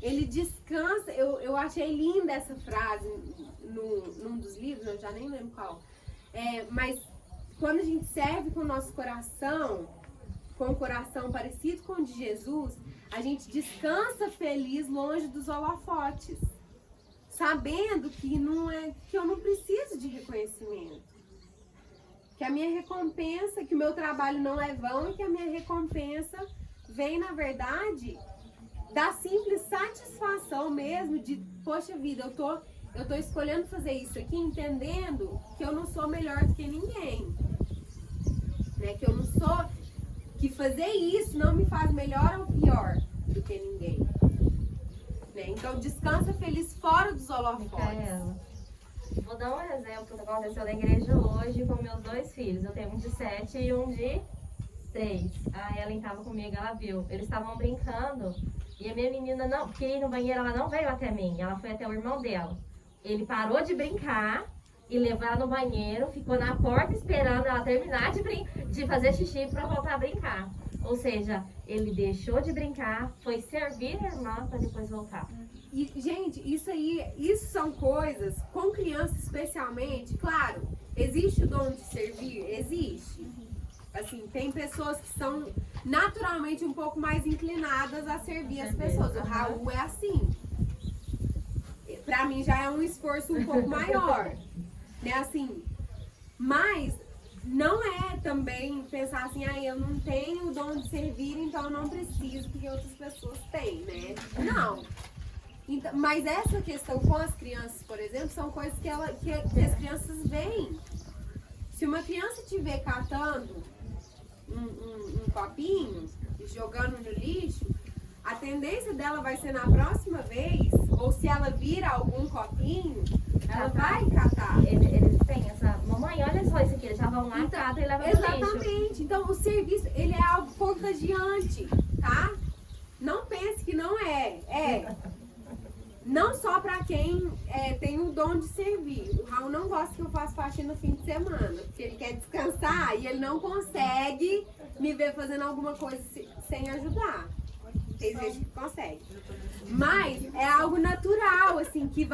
Ele descansa. Eu achei linda essa frase num dos livros, eu já nem lembro qual. Mas quando a gente serve com o nosso coração, com o coração parecido com o de Jesus, a gente descansa feliz longe dos holofotes, sabendo que eu não preciso de reconhecimento, que a minha recompensa, que o meu trabalho não é vão e que a minha recompensa vem, na verdade, da simples satisfação mesmo de, poxa vida, eu tô escolhendo fazer isso aqui, entendendo que eu não sou melhor do que ninguém, né? Que eu não sou, que fazer isso não me faz melhor ou pior do que ninguém, né? Então descansa feliz fora dos holofotes. Micaela, vou dar um exemplo que aconteceu na igreja hoje com meus 2 filhos. Eu tenho um de 7 e um de 3. A Ellen estava comigo, ela viu. Eles estavam brincando e a minha menina não queria ir no banheiro, ela não veio até mim, ela foi até o irmão dela. Ele parou de brincar e levou ela no banheiro, ficou na porta esperando ela terminar de fazer xixi para voltar a brincar. Ou seja, ele deixou de brincar, foi servir a irmã para depois voltar. E, gente, isso são coisas, com criança especialmente, claro, existe o dom de servir? Existe. Assim, tem pessoas que são naturalmente um pouco mais inclinadas a servir as pessoas. O Raul é assim. Pra mim já é um esforço um pouco maior, né, assim. Mas não é também pensar assim, eu não tenho o dom de servir, então eu não preciso porque outras pessoas têm, né? Não. Então, mas essa questão com as crianças, por exemplo, são coisas que as crianças veem. Se uma criança te vê catando um copinho e jogando no lixo, a tendência dela vai ser na próxima vez, ou se ela vira algum copinho, ela vai catar. Eles têm essa... Mamãe, olha só isso aqui, eles já vão lá, catam e levam pro lixo. Exatamente. Então, o serviço, ele é algo contagiante, tá? Não pense que não é. Não só para quem tem o dom de servir. O Raul não gosta que eu faça faxina no fim de semana, porque ele quer descansar e ele não consegue me ver fazendo alguma coisa sem ajudar. Tem gente que consegue. Mas é algo natural, assim, que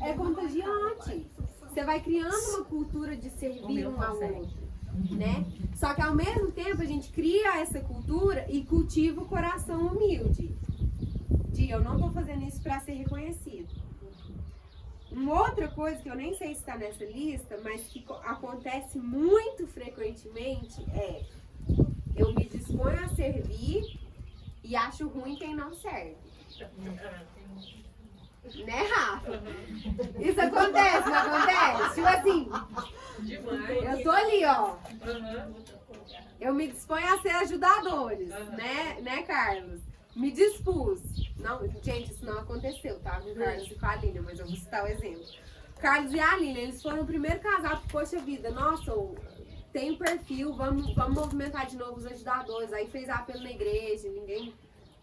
é contagiante. Você vai criando uma cultura de servir um ao outro, né? Só que ao mesmo tempo a gente cria essa cultura e cultiva o coração humilde. Eu não tô fazendo isso para ser reconhecido. Uma outra coisa que eu nem sei se está nessa lista, mas que acontece muito frequentemente é: eu me disponho a servir e acho ruim quem não serve. Né, Rafa? Isso acontece, não acontece? Tipo assim, eu tô ali, ó. eu me disponho a ser ajudadores, né, Carlos? Me dispus. Não, gente, isso não aconteceu, tá? Com o Carlos e com a Aline, mas eu vou citar o exemplo. Carlos e a Aline, eles foram o primeiro casal que, poxa vida, nossa, tem um perfil, vamos movimentar de novo os ajudadores. Aí fez apelo na igreja,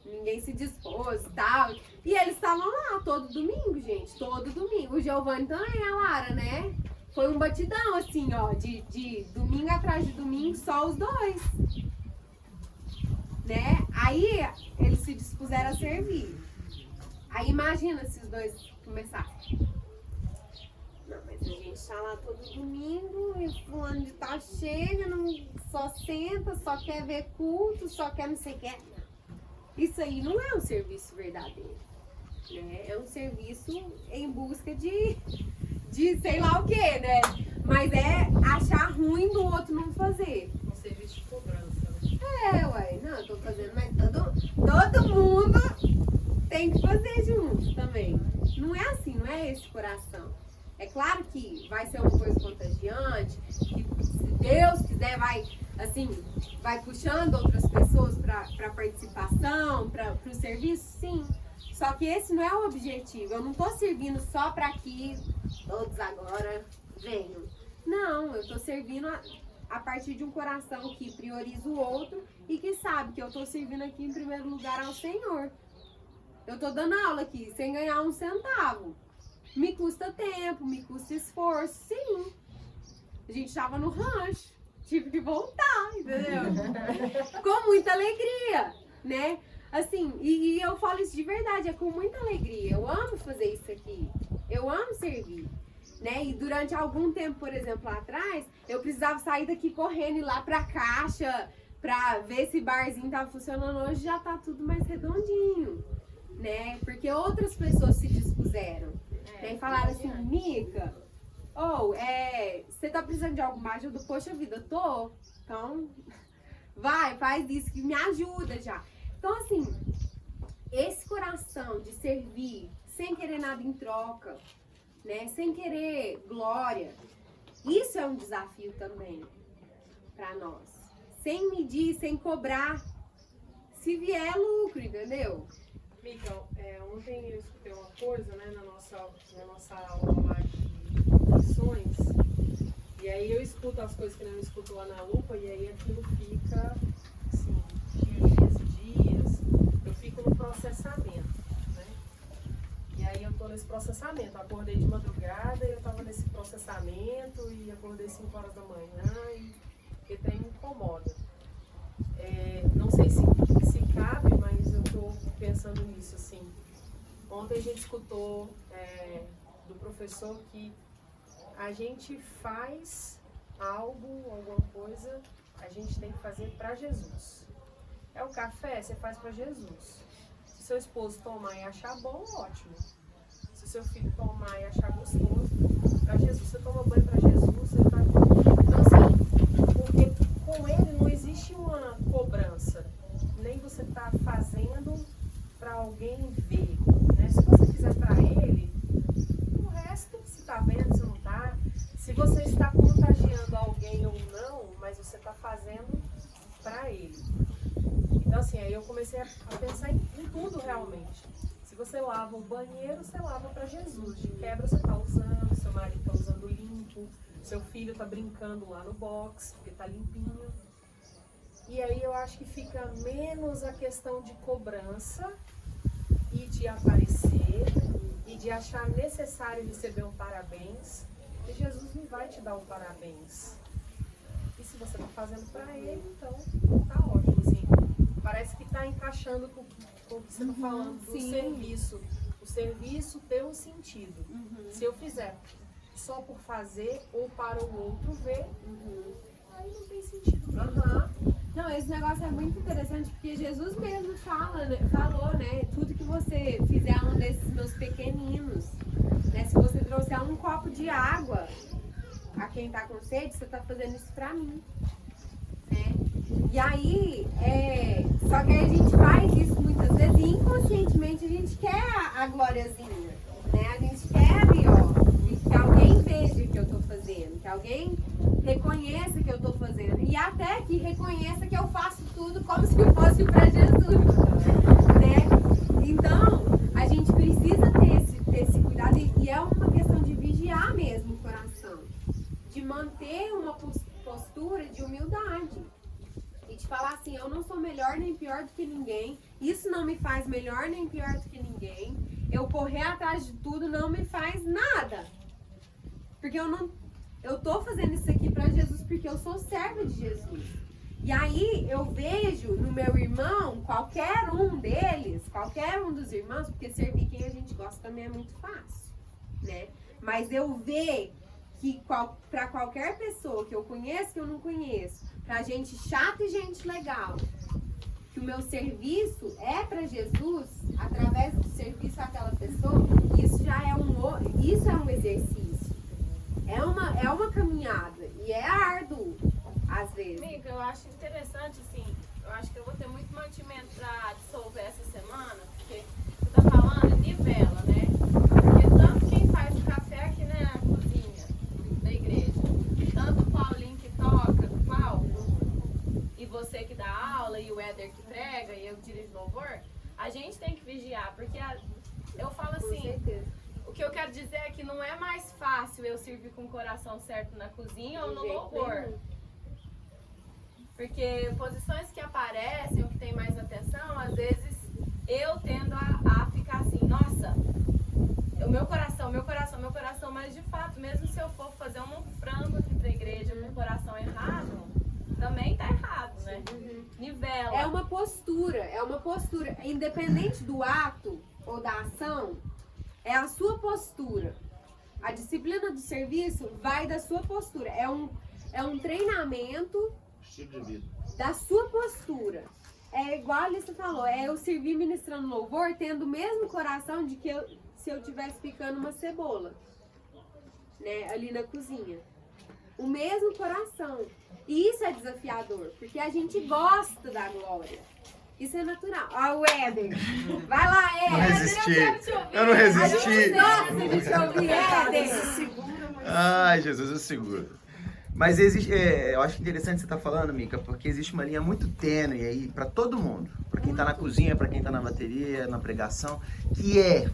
ninguém se dispôs e tal. E eles estavam lá todo domingo, gente, todo domingo. O Giovanni também, a Lara, né? Foi um batidão, assim, ó, de domingo atrás de domingo, só os dois. Né? Aí eles se dispuseram a servir. Aí imagina se os dois começassem. Não, mas a gente tá lá todo domingo e fulano de tal chega, não, só senta, só quer ver culto, só quer não sei o que. Isso aí não é um serviço verdadeiro. Né? É um serviço em busca de sei lá o que, né? Mas é achar ruim do outro não fazer. Um serviço de cobrança. Ué, não, eu tô fazendo, mas todo mundo tem que fazer junto também. Não é assim, não é esse coração. É claro que vai ser uma coisa contagiante, que se Deus quiser vai puxando outras pessoas para participação, para o serviço, sim. Só que esse não é o objetivo. Eu não tô servindo só para que todos agora venham. Não, eu tô servindo a partir de um coração que prioriza o outro e que sabe que eu tô servindo aqui em primeiro lugar ao Senhor. Eu tô dando aula aqui sem ganhar um centavo. Me custa tempo, me custa esforço, sim. A gente tava no rancho, tive que voltar, entendeu? Com muita alegria, né? Assim, e eu falo isso de verdade, é com muita alegria. Eu amo fazer isso aqui, eu amo servir. Né? E durante algum tempo, por exemplo, lá atrás, eu precisava sair daqui correndo e ir lá pra caixa pra ver se barzinho tava funcionando. Hoje já tá tudo mais redondinho, né? Porque outras pessoas se dispuseram. Né? E falaram assim, Mica, você tá precisando de alguma ajuda? Poxa vida, eu tô. Então, faz isso que me ajuda já. Então, assim, esse coração de servir sem querer nada em troca, né? Sem querer glória, isso é um desafio também para nós. Sem medir, sem cobrar, se vier lucro, entendeu? Mica, ontem eu escutei uma coisa, né, na nossa aula lá de missões, e aí eu escuto as coisas que não escuto lá na lupa, e aí aquilo fica, assim, dias, eu fico no processamento. E aí eu tô nesse processamento, eu acordei de madrugada e eu tava nesse processamento e acordei 5 horas da manhã e trem me incomoda. Não sei se cabe, mas eu tô pensando nisso, assim. Ontem a gente escutou do professor que a gente faz alguma coisa, a gente tem que fazer para Jesus. É o café, você faz para Jesus. Se seu esposo tomar e achar bom, ótimo. Se seu filho tomar e achar gostoso, para Jesus, você toma banho para Jesus, você tá... Então assim, porque com ele não existe uma cobrança, nem você tá fazendo para alguém ver, né? Se você fizer para ele, o resto, se tá vendo, se não tá, se você está contagiando alguém ou não, mas você tá fazendo para ele. Então assim, aí eu comecei a pensar em tudo realmente. Se você lava o banheiro, você lava para Jesus. De quebra você tá usando, seu marido tá usando limpo, seu filho tá brincando lá no box, porque tá limpinho. E aí eu acho que fica menos a questão de cobrança e de aparecer e de achar necessário receber um parabéns. E Jesus não vai te dar um parabéns. E se você tá fazendo para ele, então tá ótimo, assim. Parece que está encaixando com o que você está falando do serviço. O serviço tem um sentido. Se eu fizer só por fazer ou para o outro ver, aí não tem sentido. Não, esse negócio é muito interessante porque Jesus mesmo falou, né? Tudo que você fizer a um desses meus pequeninos, né? Se você trouxer um copo de água a quem está com sede, você está fazendo isso para mim. Né? E aí, só que aí a gente faz isso muitas vezes e inconscientemente a gente quer a gloriazinha, né? A gente quer ali, ó, que alguém veja o que eu tô fazendo, que alguém reconheça que eu tô fazendo. E até que reconheça que eu faço tudo como se fosse para Jesus, né? Então, a gente precisa ter esse cuidado e é uma questão de vigiar mesmo o coração. De manter uma postura de humildade. E de falar assim, eu não sou melhor nem pior do que ninguém. Isso não me faz melhor nem pior do que ninguém. Eu correr atrás de tudo não me faz nada. Porque eu tô fazendo isso aqui para Jesus porque eu sou serva de Jesus. E aí eu vejo no meu irmão, qualquer um deles, qualquer um dos irmãos, porque servir quem a gente gosta também é muito fácil, né? Mas eu vejo que para qualquer pessoa que eu conheço, que eu não conheço, pra gente chata e gente legal, que o meu serviço é para Jesus, através do serviço àquela pessoa, isso já é um exercício. É uma caminhada e é árduo, às vezes. Amiga, eu acho interessante, assim, eu acho que eu vou ter muito mantimento pra dissolver essa semana, porque você tá falando nivela, né? Porque tanto quem faz o café aqui na cozinha da igreja, tanto o Paulinho que toca, o Paulo, e você que dá aula, e o Éder que prega, e eu dirijo louvor, a gente tem que vigiar, porque eu falo assim, o que eu quero dizer é que não é mais fácil eu servir com o coração certo na cozinha ou no louvor. Porque posições que aparecem, ou que tem mais atenção, às vezes eu tendo a ficar assim, nossa, o meu coração, mas de fato, mesmo se eu for fazer um frango aqui pra igreja com o coração errado, também tá errado, né? Nivela. É uma postura, independente do ato ou da ação, é a sua postura. A disciplina do serviço vai da sua postura, é um treinamento Estilo de vida. da sua postura. É igual a Alissa falou, é eu servir ministrando louvor tendo o mesmo coração de que se eu estivesse picando uma cebola, né, ali na cozinha. O mesmo coração. E isso é desafiador, porque a gente gosta da glória. Isso é natural. Ó, o Éder. Vai lá, Éder. Não resisti. Eu não A resisti. gente gosta de te ouvir, Éder. Ai, Jesus, eu seguro. Mas existe, eu acho interessante você estar falando, Mica, porque existe uma linha muito tênue aí para todo mundo, para quem está na cozinha, para quem está na bateria, na pregação, que é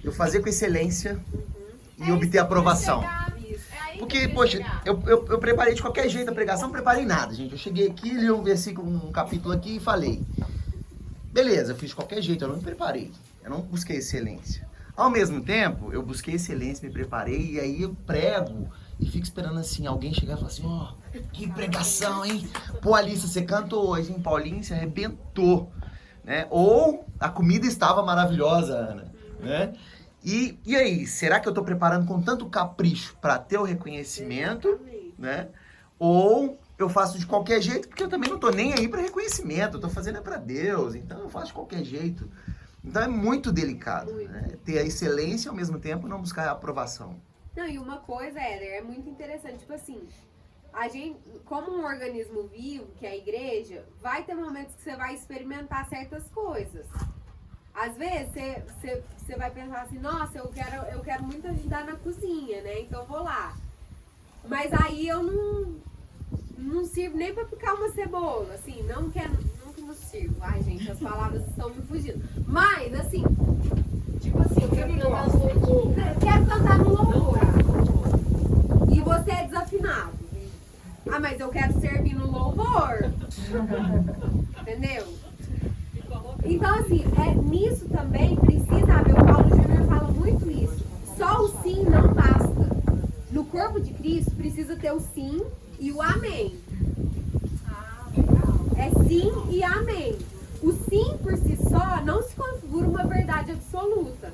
eu fazer com excelência e obter aprovação. Porque, poxa, eu preparei de qualquer jeito a pregação, não preparei nada, gente. Eu cheguei aqui, li um versículo, um capítulo aqui e falei. Beleza, eu fiz de qualquer jeito, eu não me preparei, eu não busquei excelência. Ao mesmo tempo, eu busquei excelência, me preparei e aí eu prego. E fico esperando assim, alguém chegar e falar assim, ó, que pregação, hein? Pô, Alissa, você cantou hoje, hein? Paulinho, você arrebentou, né? Ou a comida estava maravilhosa, Ana, né? E aí, será que eu tô preparando com tanto capricho para ter o reconhecimento, né? Ou eu faço de qualquer jeito, porque eu também não tô nem aí para reconhecimento, eu tô fazendo é para Deus, então eu faço de qualquer jeito. Então é muito delicado, né? Ter a excelência e ao mesmo tempo não buscar a aprovação. Não, e uma coisa, Éder, é muito interessante, tipo assim, a gente, como um organismo vivo, que é a igreja, vai ter momentos que você vai experimentar certas coisas. Às vezes, você vai pensar assim, nossa, eu quero muito ajudar na cozinha, né, então eu vou lá. Mas aí eu não sirvo nem pra picar uma cebola, assim, nunca não sirvo. Ai, gente, as palavras estão me fugindo. Mas, assim, tipo assim, eu quero cantar no louvor. E você é desafinado. Ah, mas eu quero servir no louvor. Entendeu? Então, assim, nisso também precisa haver. O Paulo Júnior fala muito isso. Só o sim não basta. No corpo de Cristo precisa ter o sim e o amém. É sim e amém. O sim por si só não se configura uma verdade absoluta.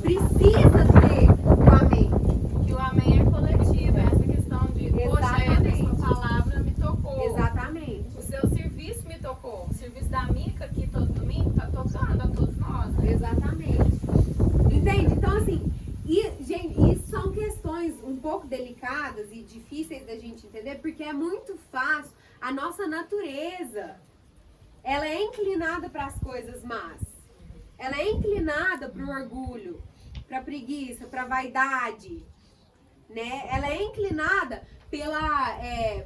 Precisa ter o amém. Que o amém é coletivo, é essa questão de, poxa, essa palavra me tocou. Exatamente. O seu serviço me tocou. O serviço da Mica aqui todo domingo tá tocando a todos nós, né? Exatamente. Entende? Então, assim, gente, isso são questões um pouco delicadas e difíceis da gente entender, porque é muito fácil. A nossa natureza, ela é inclinada para as coisas más. Ela é inclinada para o orgulho, para a preguiça, para a vaidade, né? Ela é inclinada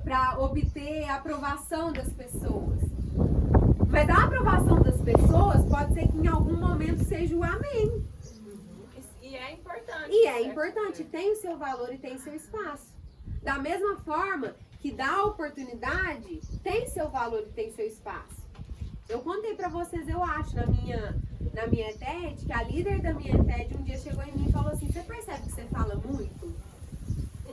para obter a aprovação das pessoas. Mas a aprovação das pessoas pode ser que em algum momento seja o amém. E é importante. E é certo? importante, tem o seu valor e tem seu espaço. Da mesma forma que dar oportunidade tem seu valor e tem seu espaço. Eu contei pra vocês, eu acho, na minha TED, que a líder da minha TED um dia chegou em mim e falou assim: você percebe que você fala muito?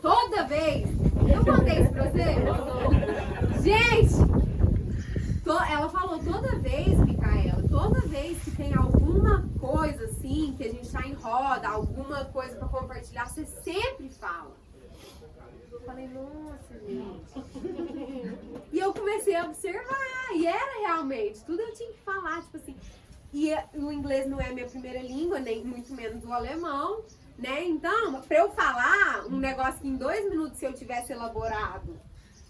Toda vez. Eu contei isso pra você? Gente! Ela falou, toda vez, Micaela, toda vez que tem alguma coisa assim, que a gente tá em roda, alguma coisa pra compartilhar, você sempre fala. Eu falei, nossa, gente. E eu comecei a observar, e era realmente, tudo eu tinha que falar, tipo assim. E o inglês não é a minha primeira língua, nem muito menos o alemão, né? Então, pra eu falar um negócio que em 2 minutos, se eu tivesse elaborado,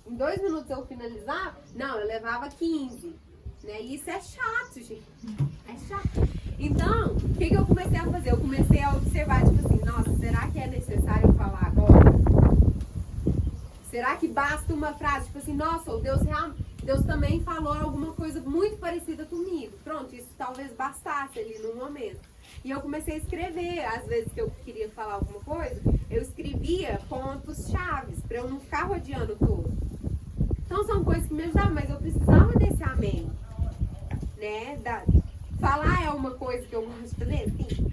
em 2 minutos eu finalizar, não, eu levava 15, né? E isso é chato, gente. É chato. Então, o que eu comecei a fazer? Eu comecei a observar, tipo assim, nossa, será que é necessário eu falar agora? Será que basta uma frase, tipo assim, nossa, Deus também falou alguma coisa muito parecida comigo. Pronto, isso talvez bastasse ali no momento. E eu comecei a escrever, às vezes que eu queria falar alguma coisa, eu escrevia pontos chaves, pra eu não ficar rodeando tudo. Então são coisas que me ajudavam, mas eu precisava desse amém, né? Falar é uma coisa que eu gosto de fazer, sim.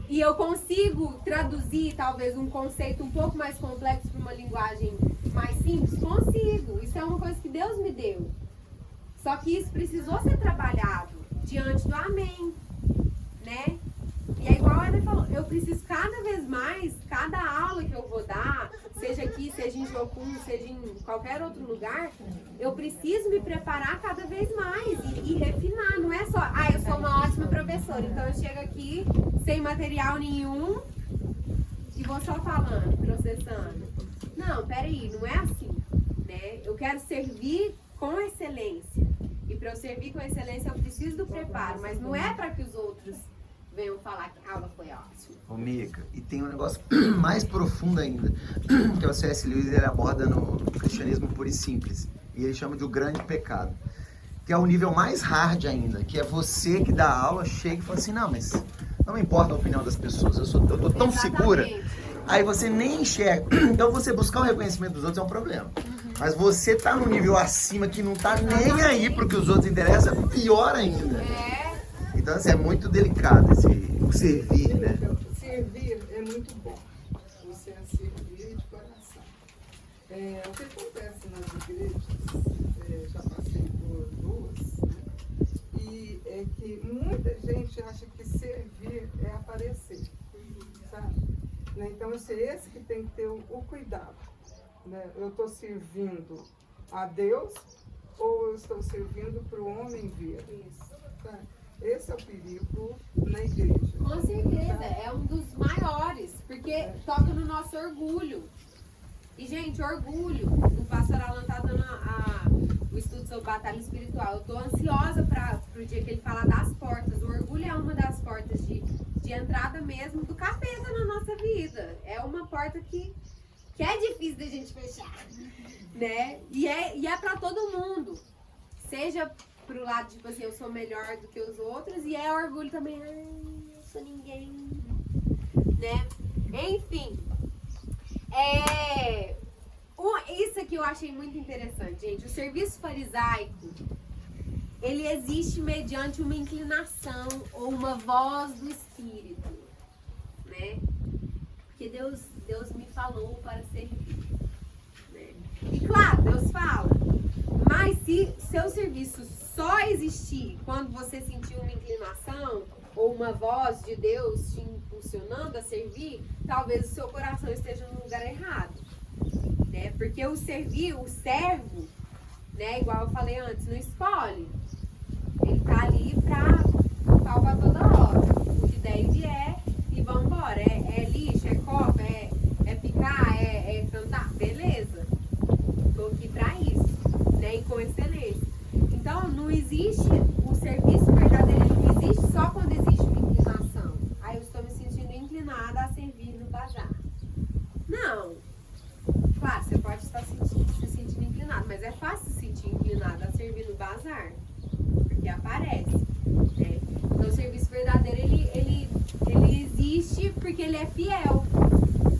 E eu consigo traduzir talvez um conceito um pouco mais complexo para uma linguagem mais simples? Consigo. Isso é uma coisa que Deus me deu. Só que isso precisou ser trabalhado diante do amém, né? E é igual a Ana falou, eu preciso cada vez mais, cada aula que eu vou dar, seja aqui, seja em Jocum, seja em qualquer outro lugar, eu preciso me preparar cada vez mais e refinar. Não é só, eu sou uma ótima professora, então eu chego aqui sem material nenhum e vou só falando, processando. Não, peraí, não é assim, né? Eu quero servir com excelência. E para eu servir com excelência eu preciso do preparo, mas não é para que os outros venham falar que a aula foi ótima. Ô Mica, e tem um negócio mais profundo ainda, que o C.S. Lewis ele aborda no Cristianismo Puro e Simples, e ele chama de o grande pecado, que é o nível mais hard ainda, que é você que dá aula, chega e fala assim, não, mas não me importa a opinião das pessoas, eu tô tão segura, aí você nem enxerga. Então você buscar o reconhecimento dos outros é um problema. Mas você tá no nível acima que não tá nem aí pro que os outros interessam, pior ainda. Então, assim, é muito delicado o servir, né? Servir é muito bom. Você é servir de coração. O que acontece nas igrejas, já passei por 2, né? E é que muita gente acha que servir é aparecer, sabe? Né? Então, é esse que tem que ter o cuidado. Né? Eu estou servindo a Deus ou eu estou servindo para o homem ver? Isso. Tá? Esse é o perigo na igreja. Com certeza, é um dos maiores, porque toca no nosso orgulho. E, gente, orgulho. O pastor Alan tá dando o estudo sobre batalha espiritual. Eu tô ansiosa pro dia que ele falar das portas. O orgulho é uma das portas de entrada mesmo do capeta na nossa vida. É uma porta que é difícil da gente fechar, né? E é pra todo mundo. Seja pro lado, tipo assim, eu sou melhor do que os outros, e é orgulho também, eu sou ninguém, né? Enfim, isso aqui eu achei muito interessante, gente. O serviço farisaico, ele existe mediante uma inclinação ou uma voz do Espírito, né? Porque Deus me falou para servir, né? E claro, Deus fala, mas se seu serviço só existir quando você sentir uma inclinação ou uma voz de Deus te impulsionando a servir, talvez o seu coração esteja no lugar errado, né? Porque o servo, né, igual eu falei antes, não escolhe. Ele tá ali pra salvar toda hora. O que der ele e vamos embora. É lixo, é copa, é picar, é cantar, beleza. Tô aqui pra isso, né? E com excelência. Então, não existe, o serviço verdadeiro, ele não existe só quando existe uma inclinação. Aí eu estou me sentindo inclinada a servir no bazar. Não. aparece. Né? Então o serviço verdadeiro, ele existe porque ele é fiel.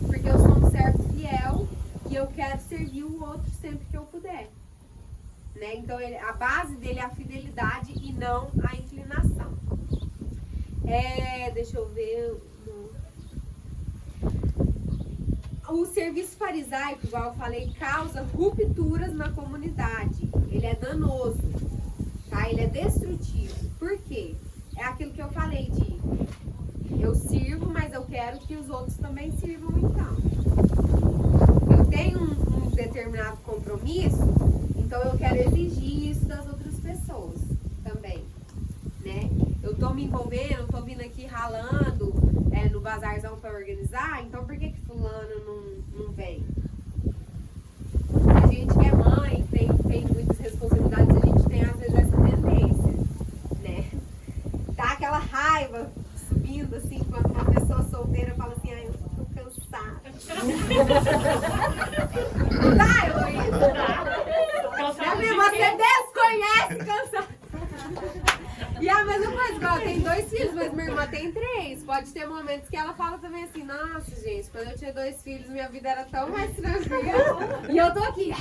Porque eu sou um servo fiel e eu quero servir o outro sempre que eu puder. Né? Então a base dele é a fidelidade e não a inclinação. Deixa eu ver. O serviço farisaico, igual eu falei, causa rupturas na comunidade. Ele é danoso, tá? Ele é destrutivo. Por quê? É aquilo que eu falei de eu sirvo, mas eu quero que os outros também sirvam então. Eu tenho um determinado compromisso, então eu quero exigir isso das outras pessoas também, né? Eu tô me envolvendo, eu tô vindo aqui ralando no bazarzão para organizar, então por que fulano não vem? A gente que é mãe, tem muitas responsabilidades, a gente tem às vezes essa tendência, né? Dá aquela raiva subindo assim, quando uma pessoa solteira fala assim, ai, eu tô cansada. Não dá, Heloísa? Você desconhece cansada. E a mesma coisa, igual, eu tenho 2 filhos, mas minha irmã tem 3. Pode ter momentos que ela fala também assim, nossa, gente, quando eu tinha 2 filhos, minha vida era tão mais tranquila. E eu tô aqui,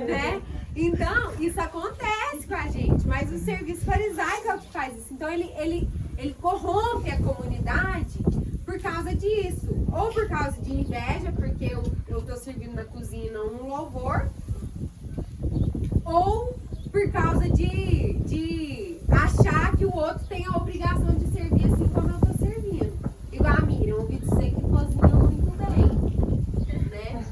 né? Então, isso acontece com a gente, mas o serviço farisaico é o que faz isso. Então, ele corrompe a comunidade por causa disso. Ou por causa de inveja, porque eu tô servindo na cozinha e não no louvor. Ou por causa de achar que o outro tem a obrigação de servir assim como eu tô servindo. Igual a Miriam, ouvi dizer que cozinha muito bem, né?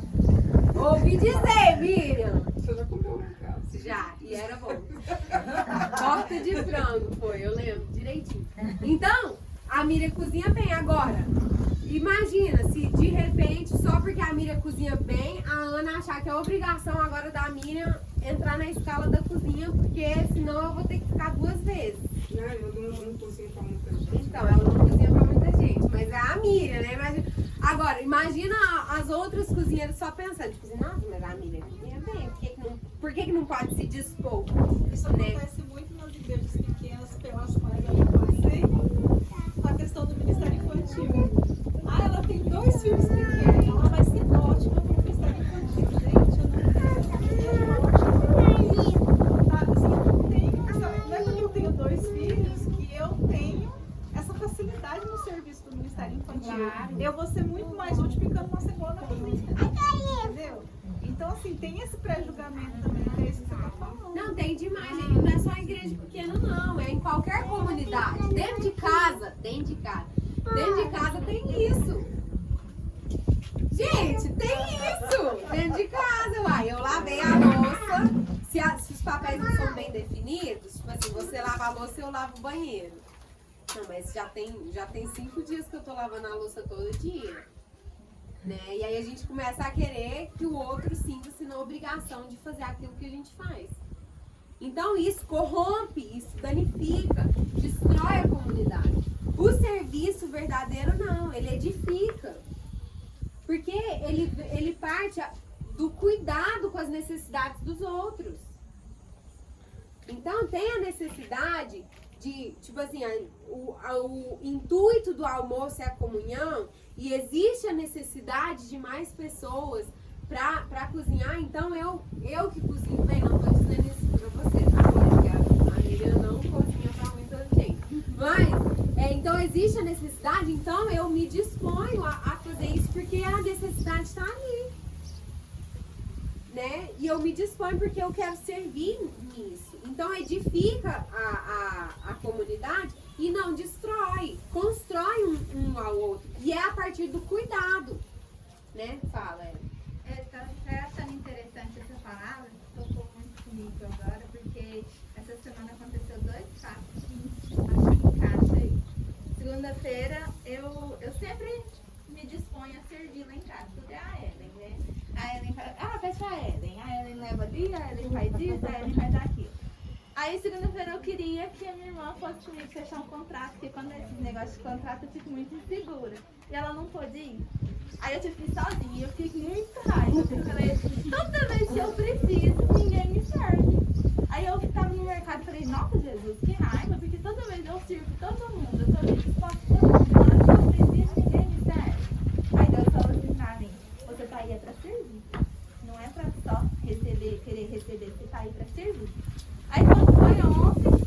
Ouvi dizer, Miriam. Você já comeu lá em casa? Já, e era bom. Torta de frango foi, eu lembro direitinho. Então, a Miriam cozinha bem. Agora, imagina se de repente, só porque a Miriam cozinha bem, a Ana achar que é obrigação agora da Miriam entrar na escala da cozinha, porque senão eu vou ter que ficar 2 vezes. Eu não cozinho pra muita gente. Então, ela não cozinha pra muita gente, mas é a Miriam, né? Agora, imagina as outras cozinheiras só pensando, tipo assim, nossa, mas a Miriam cozinha bem, por que não pode se dispor? Isso acontece muito nas igrejas pequenas, pelas quais eu passei, a questão do ministério infantil. Ah, ela tem 2 filhos pequenos, ela vai ser ótima para o ministério infantil. Gente, eu não tenho, não é porque eu tenho 2 filhos que eu tenho essa facilidade no serviço do ministério infantil. Claro. Eu vou ser muito mais útil ficando uma cebola na cozinha. Entendeu? Então, assim, tem esse pré-julgamento também, que é isso que você está falando. Não, tem demais, gente. Não é só a igreja pequena, não. É em qualquer comunidade. Dentro de casa tem isso. Gente, tem isso. Dentro de casa, uai. Eu lavei a louça. Se os papéis não são bem definidos, tipo assim, você lava a louça e eu lavo o banheiro. Não, mas já tem 5 dias que eu tô lavando a louça todo dia. Né? E aí a gente começa a querer que o outro sinta-se na obrigação de fazer aquilo que a gente faz. Então isso corrompe, isso danifica, destrói a comunidade. O serviço verdadeiro não, ele edifica. Porque ele parte do cuidado com as necessidades dos outros. Então tem a necessidade de, tipo assim, o intuito do almoço é a comunhão, e existe a necessidade de mais pessoas para cozinhar, então eu que cozinho bem, não estou dizendo isso para você, tá? Porque a Miriam não cozinha para muita gente. Mas, então existe a necessidade, então eu me disponho a fazer isso porque a necessidade está ali. Né? E eu me disponho porque eu quero servir nisso. Então edifica a comunidade e não destrói, constrói um ao outro. E é a partir do cuidado, né? Fala, Tá achando interessante essa palavra, tocou muito comigo agora, porque essa semana aconteceu 2 fatos, acho que encaixa aí. Segunda-feira eu sempre me disponho a servir lá em casa, tudo é a Ellen, né? A Ellen fala, faz pra Ellen, a Ellen leva ali, a Ellen faz isso, a Ellen faz aquilo. Aí segunda-feira eu queria que a minha irmã fosse comigo fechar um contrato, porque quando é esse negócio de contrato eu fico muito insegura. E ela não pôde ir. Aí eu tive que ir sozinha e eu fiquei com muita raiva. Eu falei, toda vez que eu preciso, ninguém me serve. Aí eu tava no mercado e falei, nossa, sirvo todo mundo, eu tô disposta a todo mundo. Na hora que eu preciso, ninguém me serve. Aí Deus falou assim pra mim, você tá aí é pra servir. Não é pra só receber, querer receber, você tá aí pra servir. Aí quando foi ontem,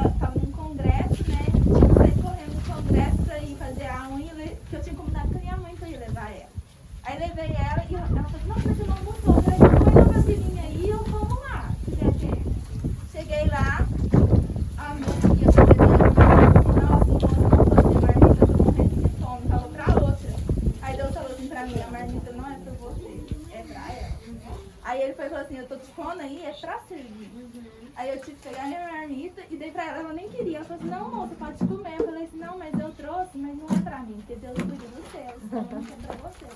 eu tava num congresso, né? Tinha que sair correndo no congresso pra ir fazer a unha, que eu tinha combinado com a minha mãe pra ir levar ela. Aí levei ela e ela falou, não, mas eu não almoçou. Eu falei, põe na vasilhinha aí e eu como lá, se der tempo. Cheguei lá, a moça que ia fazer nossa, moça, não tô sem marmita, eu tô morrendo de fome, falou pra outra. Aí Deus falou assim pra mim, a marmita não é pra você, é pra ela. Aí ele foi e falou assim, eu tô te pondo aí, é pra servir. Aí eu tive que pegar minha marmita e dei pra ela nem queria. Ela falou assim, não moça, pode comer. Eu falei assim, não, mas eu trouxe, mas não é pra mim, porque Deus cuida do céu, então não é pra você.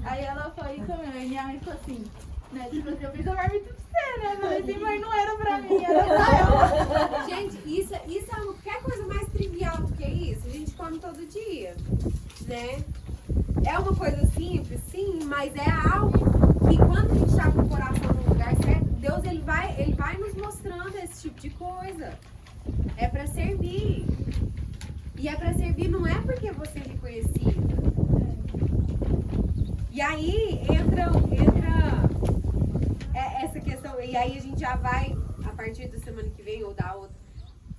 Aí ela foi e comeu, e minha mãe falou assim, né, tipo assim, eu fiz a marmita pra você, né? Eu falei assim, mas não era pra mim, era pra ela. Gente, isso é qualquer coisa mais trivial do que isso. A gente come todo dia, né? É uma coisa simples, sim, mas é algo que quando a gente está com o coração no lugar certo, Deus ele vai nos mostrando esse tipo de coisa. É pra servir. E é pra servir não é porque você é reconhecido. E aí entra essa questão, e aí a gente já vai, a partir da semana que vem ou da outra,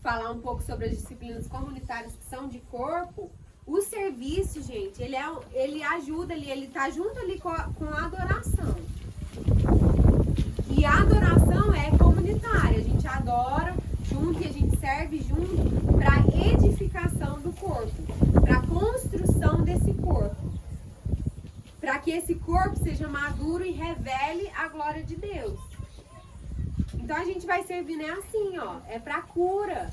falar um pouco sobre as disciplinas comunitárias que são de corpo. O serviço, gente, ele ajuda ali, ele tá junto ali com a adoração. E a adoração é comunitária, a gente adora junto e a gente serve junto para edificação do corpo, para construção desse corpo. Para que esse corpo seja maduro e revele a glória de Deus. Então a gente vai servir, né, assim, ó, é para cura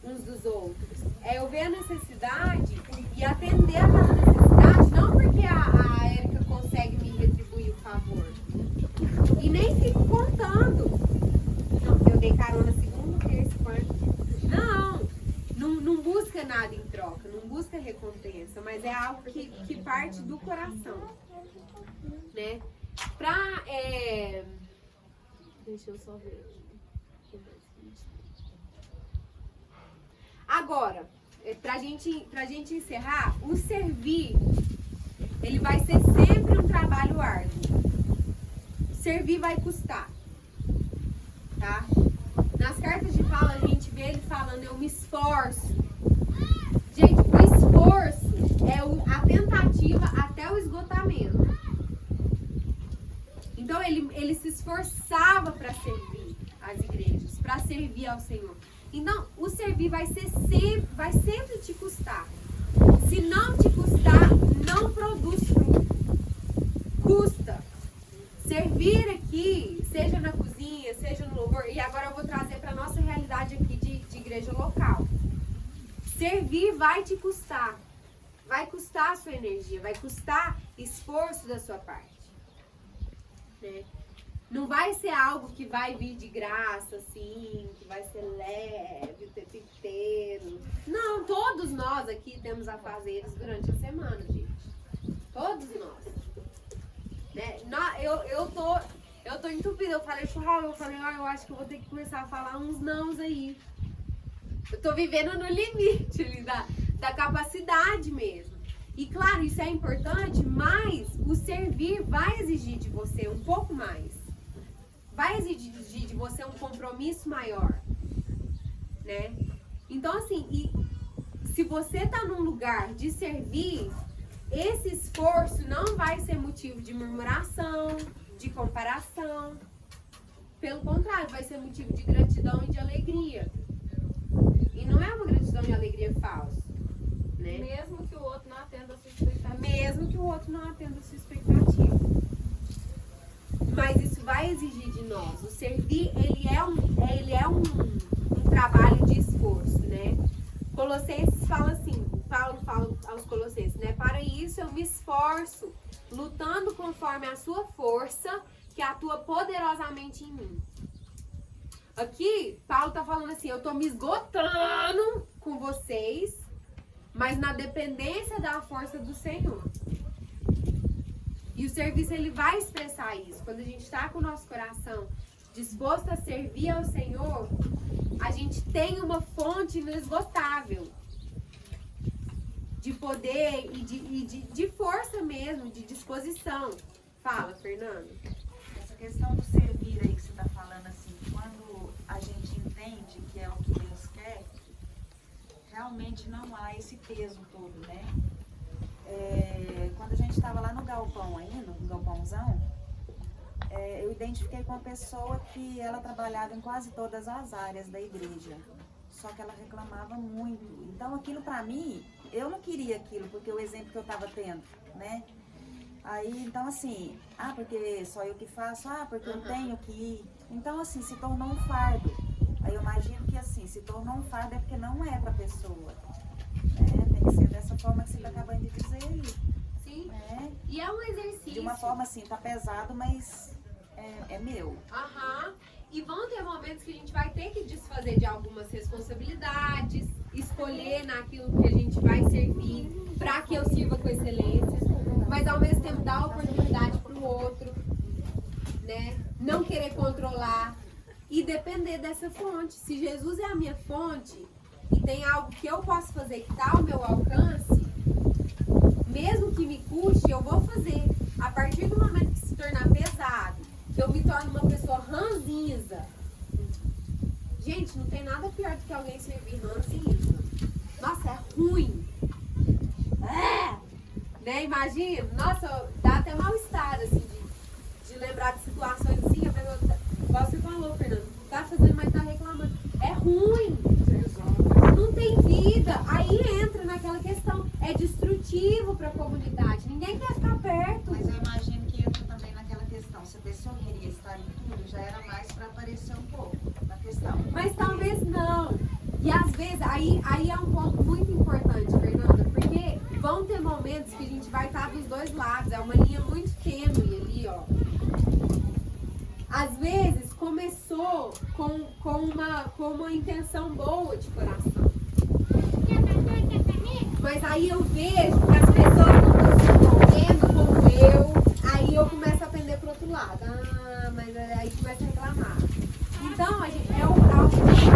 uns dos outros. É eu ver a necessidade e atender aquela necessidade, não porque a Érica consegue me retribuir o favor. E nem fico contando. Não, eu dei carona segunda, terça, quarta. Não busca nada em troca, não busca recompensa, mas é algo que parte do coração. Né? Deixa eu só ver. Agora, pra gente encerrar, o servir, ele vai ser sempre um trabalho árduo. Servir vai custar, tá? Nas cartas de Paulo, a gente vê ele falando, eu me esforço. Gente, o esforço é a tentativa até o esgotamento. Então, ele se esforçava para servir as igrejas, para servir ao Senhor. Então, o servir vai sempre te custar. Se não te custar, não produz fruto. Custa. Servir aqui, seja na cozinha, seja no louvor, e agora eu vou trazer para a nossa realidade aqui de igreja local. Servir vai te custar. Vai custar a sua energia, vai custar esforço da sua parte. Né? Não vai ser algo que vai vir de graça, assim, que vai ser leve o tempo inteiro. Não, todos nós aqui temos afazeres durante a semana, gente. Todos nós. Né? Eu tô entupida. Eu falei pro Raul, eu acho que eu vou ter que começar a falar uns nãos aí. Eu tô vivendo no limite ali da capacidade mesmo. E claro, isso é importante, mas o servir vai exigir de você um pouco mais. Vai exigir de você um compromisso maior, né? Então, assim, se você tá num lugar de servir, esse esforço não vai ser motivo de murmuração, de comparação. Pelo contrário, vai ser motivo de gratidão e de alegria. E não é uma gratidão e alegria falsa, né? Mesmo que o outro não atenda a sua expectativa. Mesmo que o outro não atenda a sua expectativa. Mas isso vai exigir de nós. O servir, ele é um trabalho de esforço, né? Colossenses fala assim, Paulo fala aos Colossenses, né? Para isso eu me esforço, lutando conforme a sua força, que atua poderosamente em mim. Aqui, Paulo tá falando assim, eu tô me esgotando com vocês, mas na dependência da força do Senhor. E o serviço, ele vai expressar isso. Quando a gente está com o nosso coração disposto a servir ao Senhor, a gente gente tem uma fonte inesgotável de poder e de força mesmo, de disposição. Fala, Fernanda. Essa questão do servir aí que você está falando, assim, quando a gente entende que é o que Deus quer, realmente não há esse peso todo, né? Quando a gente estava lá no galpão ainda, no galpãozão, eu identifiquei com uma pessoa que ela trabalhava em quase todas as áreas da igreja, só que ela reclamava muito. Então aquilo para mim, eu não queria aquilo, porque o exemplo que eu estava tendo, né? Aí, então assim, porque só eu que faço, porque eu tenho que ir. Então assim, se tornou um fardo. Aí eu imagino que assim, se tornou um fardo é porque não é pra pessoa. Tem que ser dessa forma que você está acabando de dizer aí. Sim. Né? E é um exercício. De uma forma assim, tá pesado, mas é meu. E vão ter momentos que a gente vai ter que desfazer de algumas responsabilidades, escolher naquilo que a gente vai servir, para que eu sirva com excelência, mas ao mesmo tempo dar oportunidade para o outro, né? Não querer controlar e depender dessa fonte. Se Jesus é a minha fonte e tem algo que eu posso fazer que está ao meu alcance, mesmo que me custe, eu vou fazer. A partir do momento que se tornar pesado, que eu me torno uma pessoa ranzinza. Gente, não tem nada pior do que alguém servir ranzinza. Nossa, é ruim. Né? Imagina, nossa, dá até mal-estar, assim, de lembrar de situações assim, a pessoa, igual você falou, Fernando, tá fazendo, mas tá reclamando. É ruim. Não tem vida. Aí entra naquela questão. É destrutivo para a comunidade. Ninguém quer ficar perto. Mas eu imagino que entra também naquela questão. Se a pessoa queria estar em tudo, já era mais para aparecer um pouco na questão. Mas talvez não. E às vezes, aí é um ponto muito importante, Fernanda, porque vão ter momentos que a gente vai estar dos dois lados. É uma linha muito tênue ali, ó. Às vezes começou com uma intenção boa de coração. Mas aí eu vejo que as pessoas não estão se envolvendo como eu, aí eu começo a pender pro outro lado. Mas aí começa a reclamar. Então, a gente algo que a gente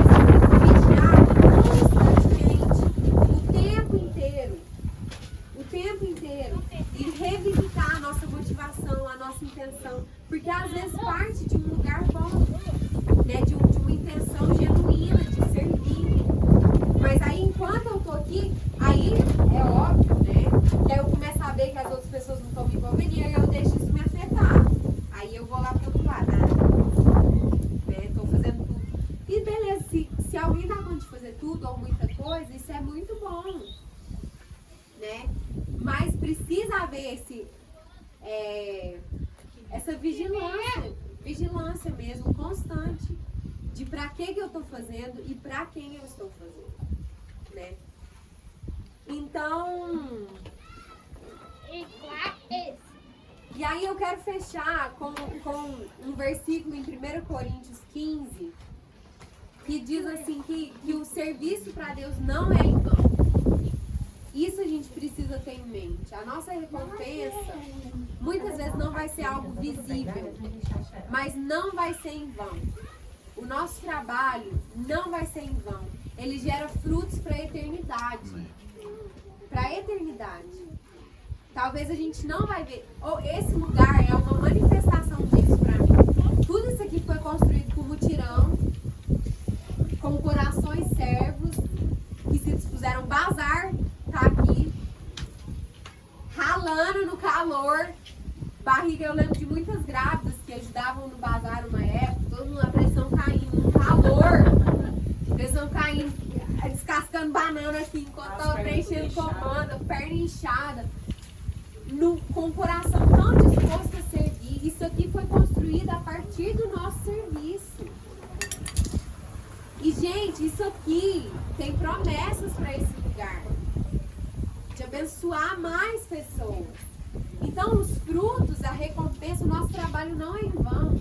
vigiar constantemente, o tempo inteiro, e revisitar a nossa motivação, a nossa intenção, porque às vezes parte de um lugar bom, né, de uma intenção genuína de servir. Mas aí, enquanto eu tô aqui, aí é óbvio, né, que aí eu começo a ver que as outras pessoas não estão me envolvendo e aí eu deixo isso me afetar. Aí eu vou lá pro outro lado, né, tô fazendo tudo. E beleza, se alguém dá conta de fazer tudo ou muita coisa, isso é muito bom, né? Mas precisa haver essa vigilância mesmo, constante, de pra que eu tô fazendo e pra quem eu estou fazendo, né? Então, e aí eu quero fechar com um versículo em 1 Coríntios 15, que diz assim que o serviço para Deus não é em vão. Isso a gente precisa ter em mente. A nossa recompensa muitas vezes não vai ser algo visível, mas não vai ser em vão. O nosso trabalho não vai ser em vão. Ele gera frutos para a eternidade. Para a eternidade. Talvez a gente não vai ver. Ou esse lugar é uma manifestação disso para mim. Tudo isso aqui foi construído com mutirão, com corações servos que se dispuseram bazar, tá aqui, ralando no calor, barriga. Eu lembro de muitas grávidas que ajudavam no bazar uma época, todo mundo, a pressão caindo, no calor, pressão caindo, descascando banana aqui enquanto tava preenchendo comanda, perna inchada, com o coração tão disposto a servir. Isso aqui foi construído a partir do nosso serviço. E, gente, isso aqui tem promessas para esse lugar. De abençoar mais pessoas. Então, os frutos, a recompensa, o nosso trabalho não é em vão.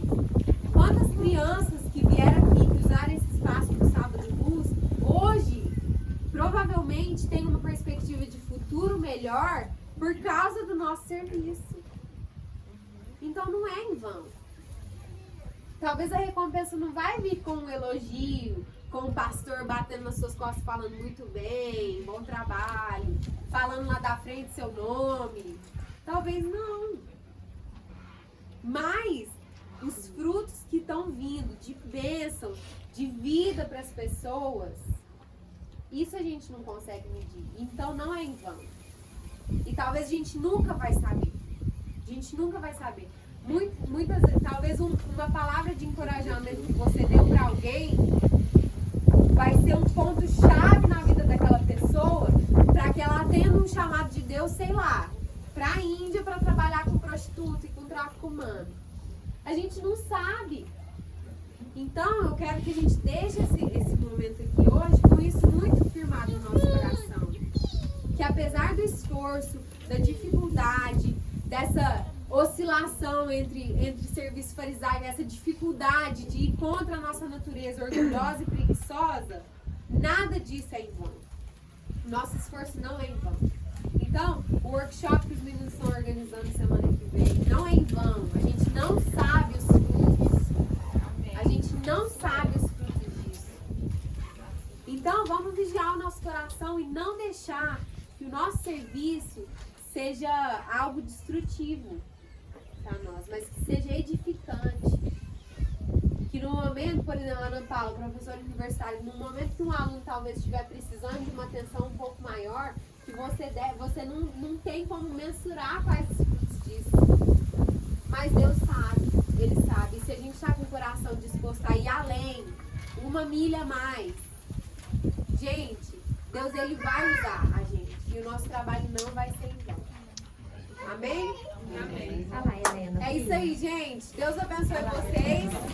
Quantas crianças que vieram aqui, que usaram esse espaço no Sábado de Luz, hoje, provavelmente, têm uma perspectiva de futuro melhor por causa do nosso serviço. Então, não é em vão. talvez a recompensa não vai vir com um elogio, com o pastor batendo nas suas costas falando muito bem, bom trabalho, falando lá da frente seu nome. Talvez não. Mas os frutos que estão vindo de bênção, de vida para as pessoas, isso a gente não consegue medir. Então não é em vão. E talvez a gente nunca vai saber. A gente nunca vai saber. Muitas vezes, talvez uma palavra de encorajamento que você deu para alguém vai ser um ponto-chave na vida daquela pessoa para que ela tenha um chamado de Deus, sei lá, para a Índia para trabalhar com prostituta e com tráfico humano. A gente não sabe. Então, eu quero que a gente deixe esse momento aqui hoje com isso muito firmado no nosso coração. Que apesar do esforço, da dificuldade, dessa oscilação entre serviço farisaico, essa dificuldade de ir contra a nossa natureza orgulhosa e preguiçosa, nada disso é em vão. Nosso esforço não é em vão. Então, o workshop que os meninos estão organizando semana que vem não é em vão. A gente não sabe os frutos. A gente não sabe os frutos disso. Então, vamos vigiar o nosso coração e não deixar que o nosso serviço seja algo destrutivo para nós, mas que seja edificante. Que no momento, por exemplo, a Ana Paula, professora universitária, no momento que um aluno talvez estiver precisando de uma atenção um pouco maior, que você não tem como mensurar quais os frutos disso. Mas Deus sabe, Ele sabe. E se a gente está com o coração disposto a ir além, uma milha a mais, gente, Deus Ele vai usar a gente. E o nosso trabalho não vai ser em vão. Amém? Amém. Ah lá, Helena. É isso aí, gente. Deus abençoe vocês.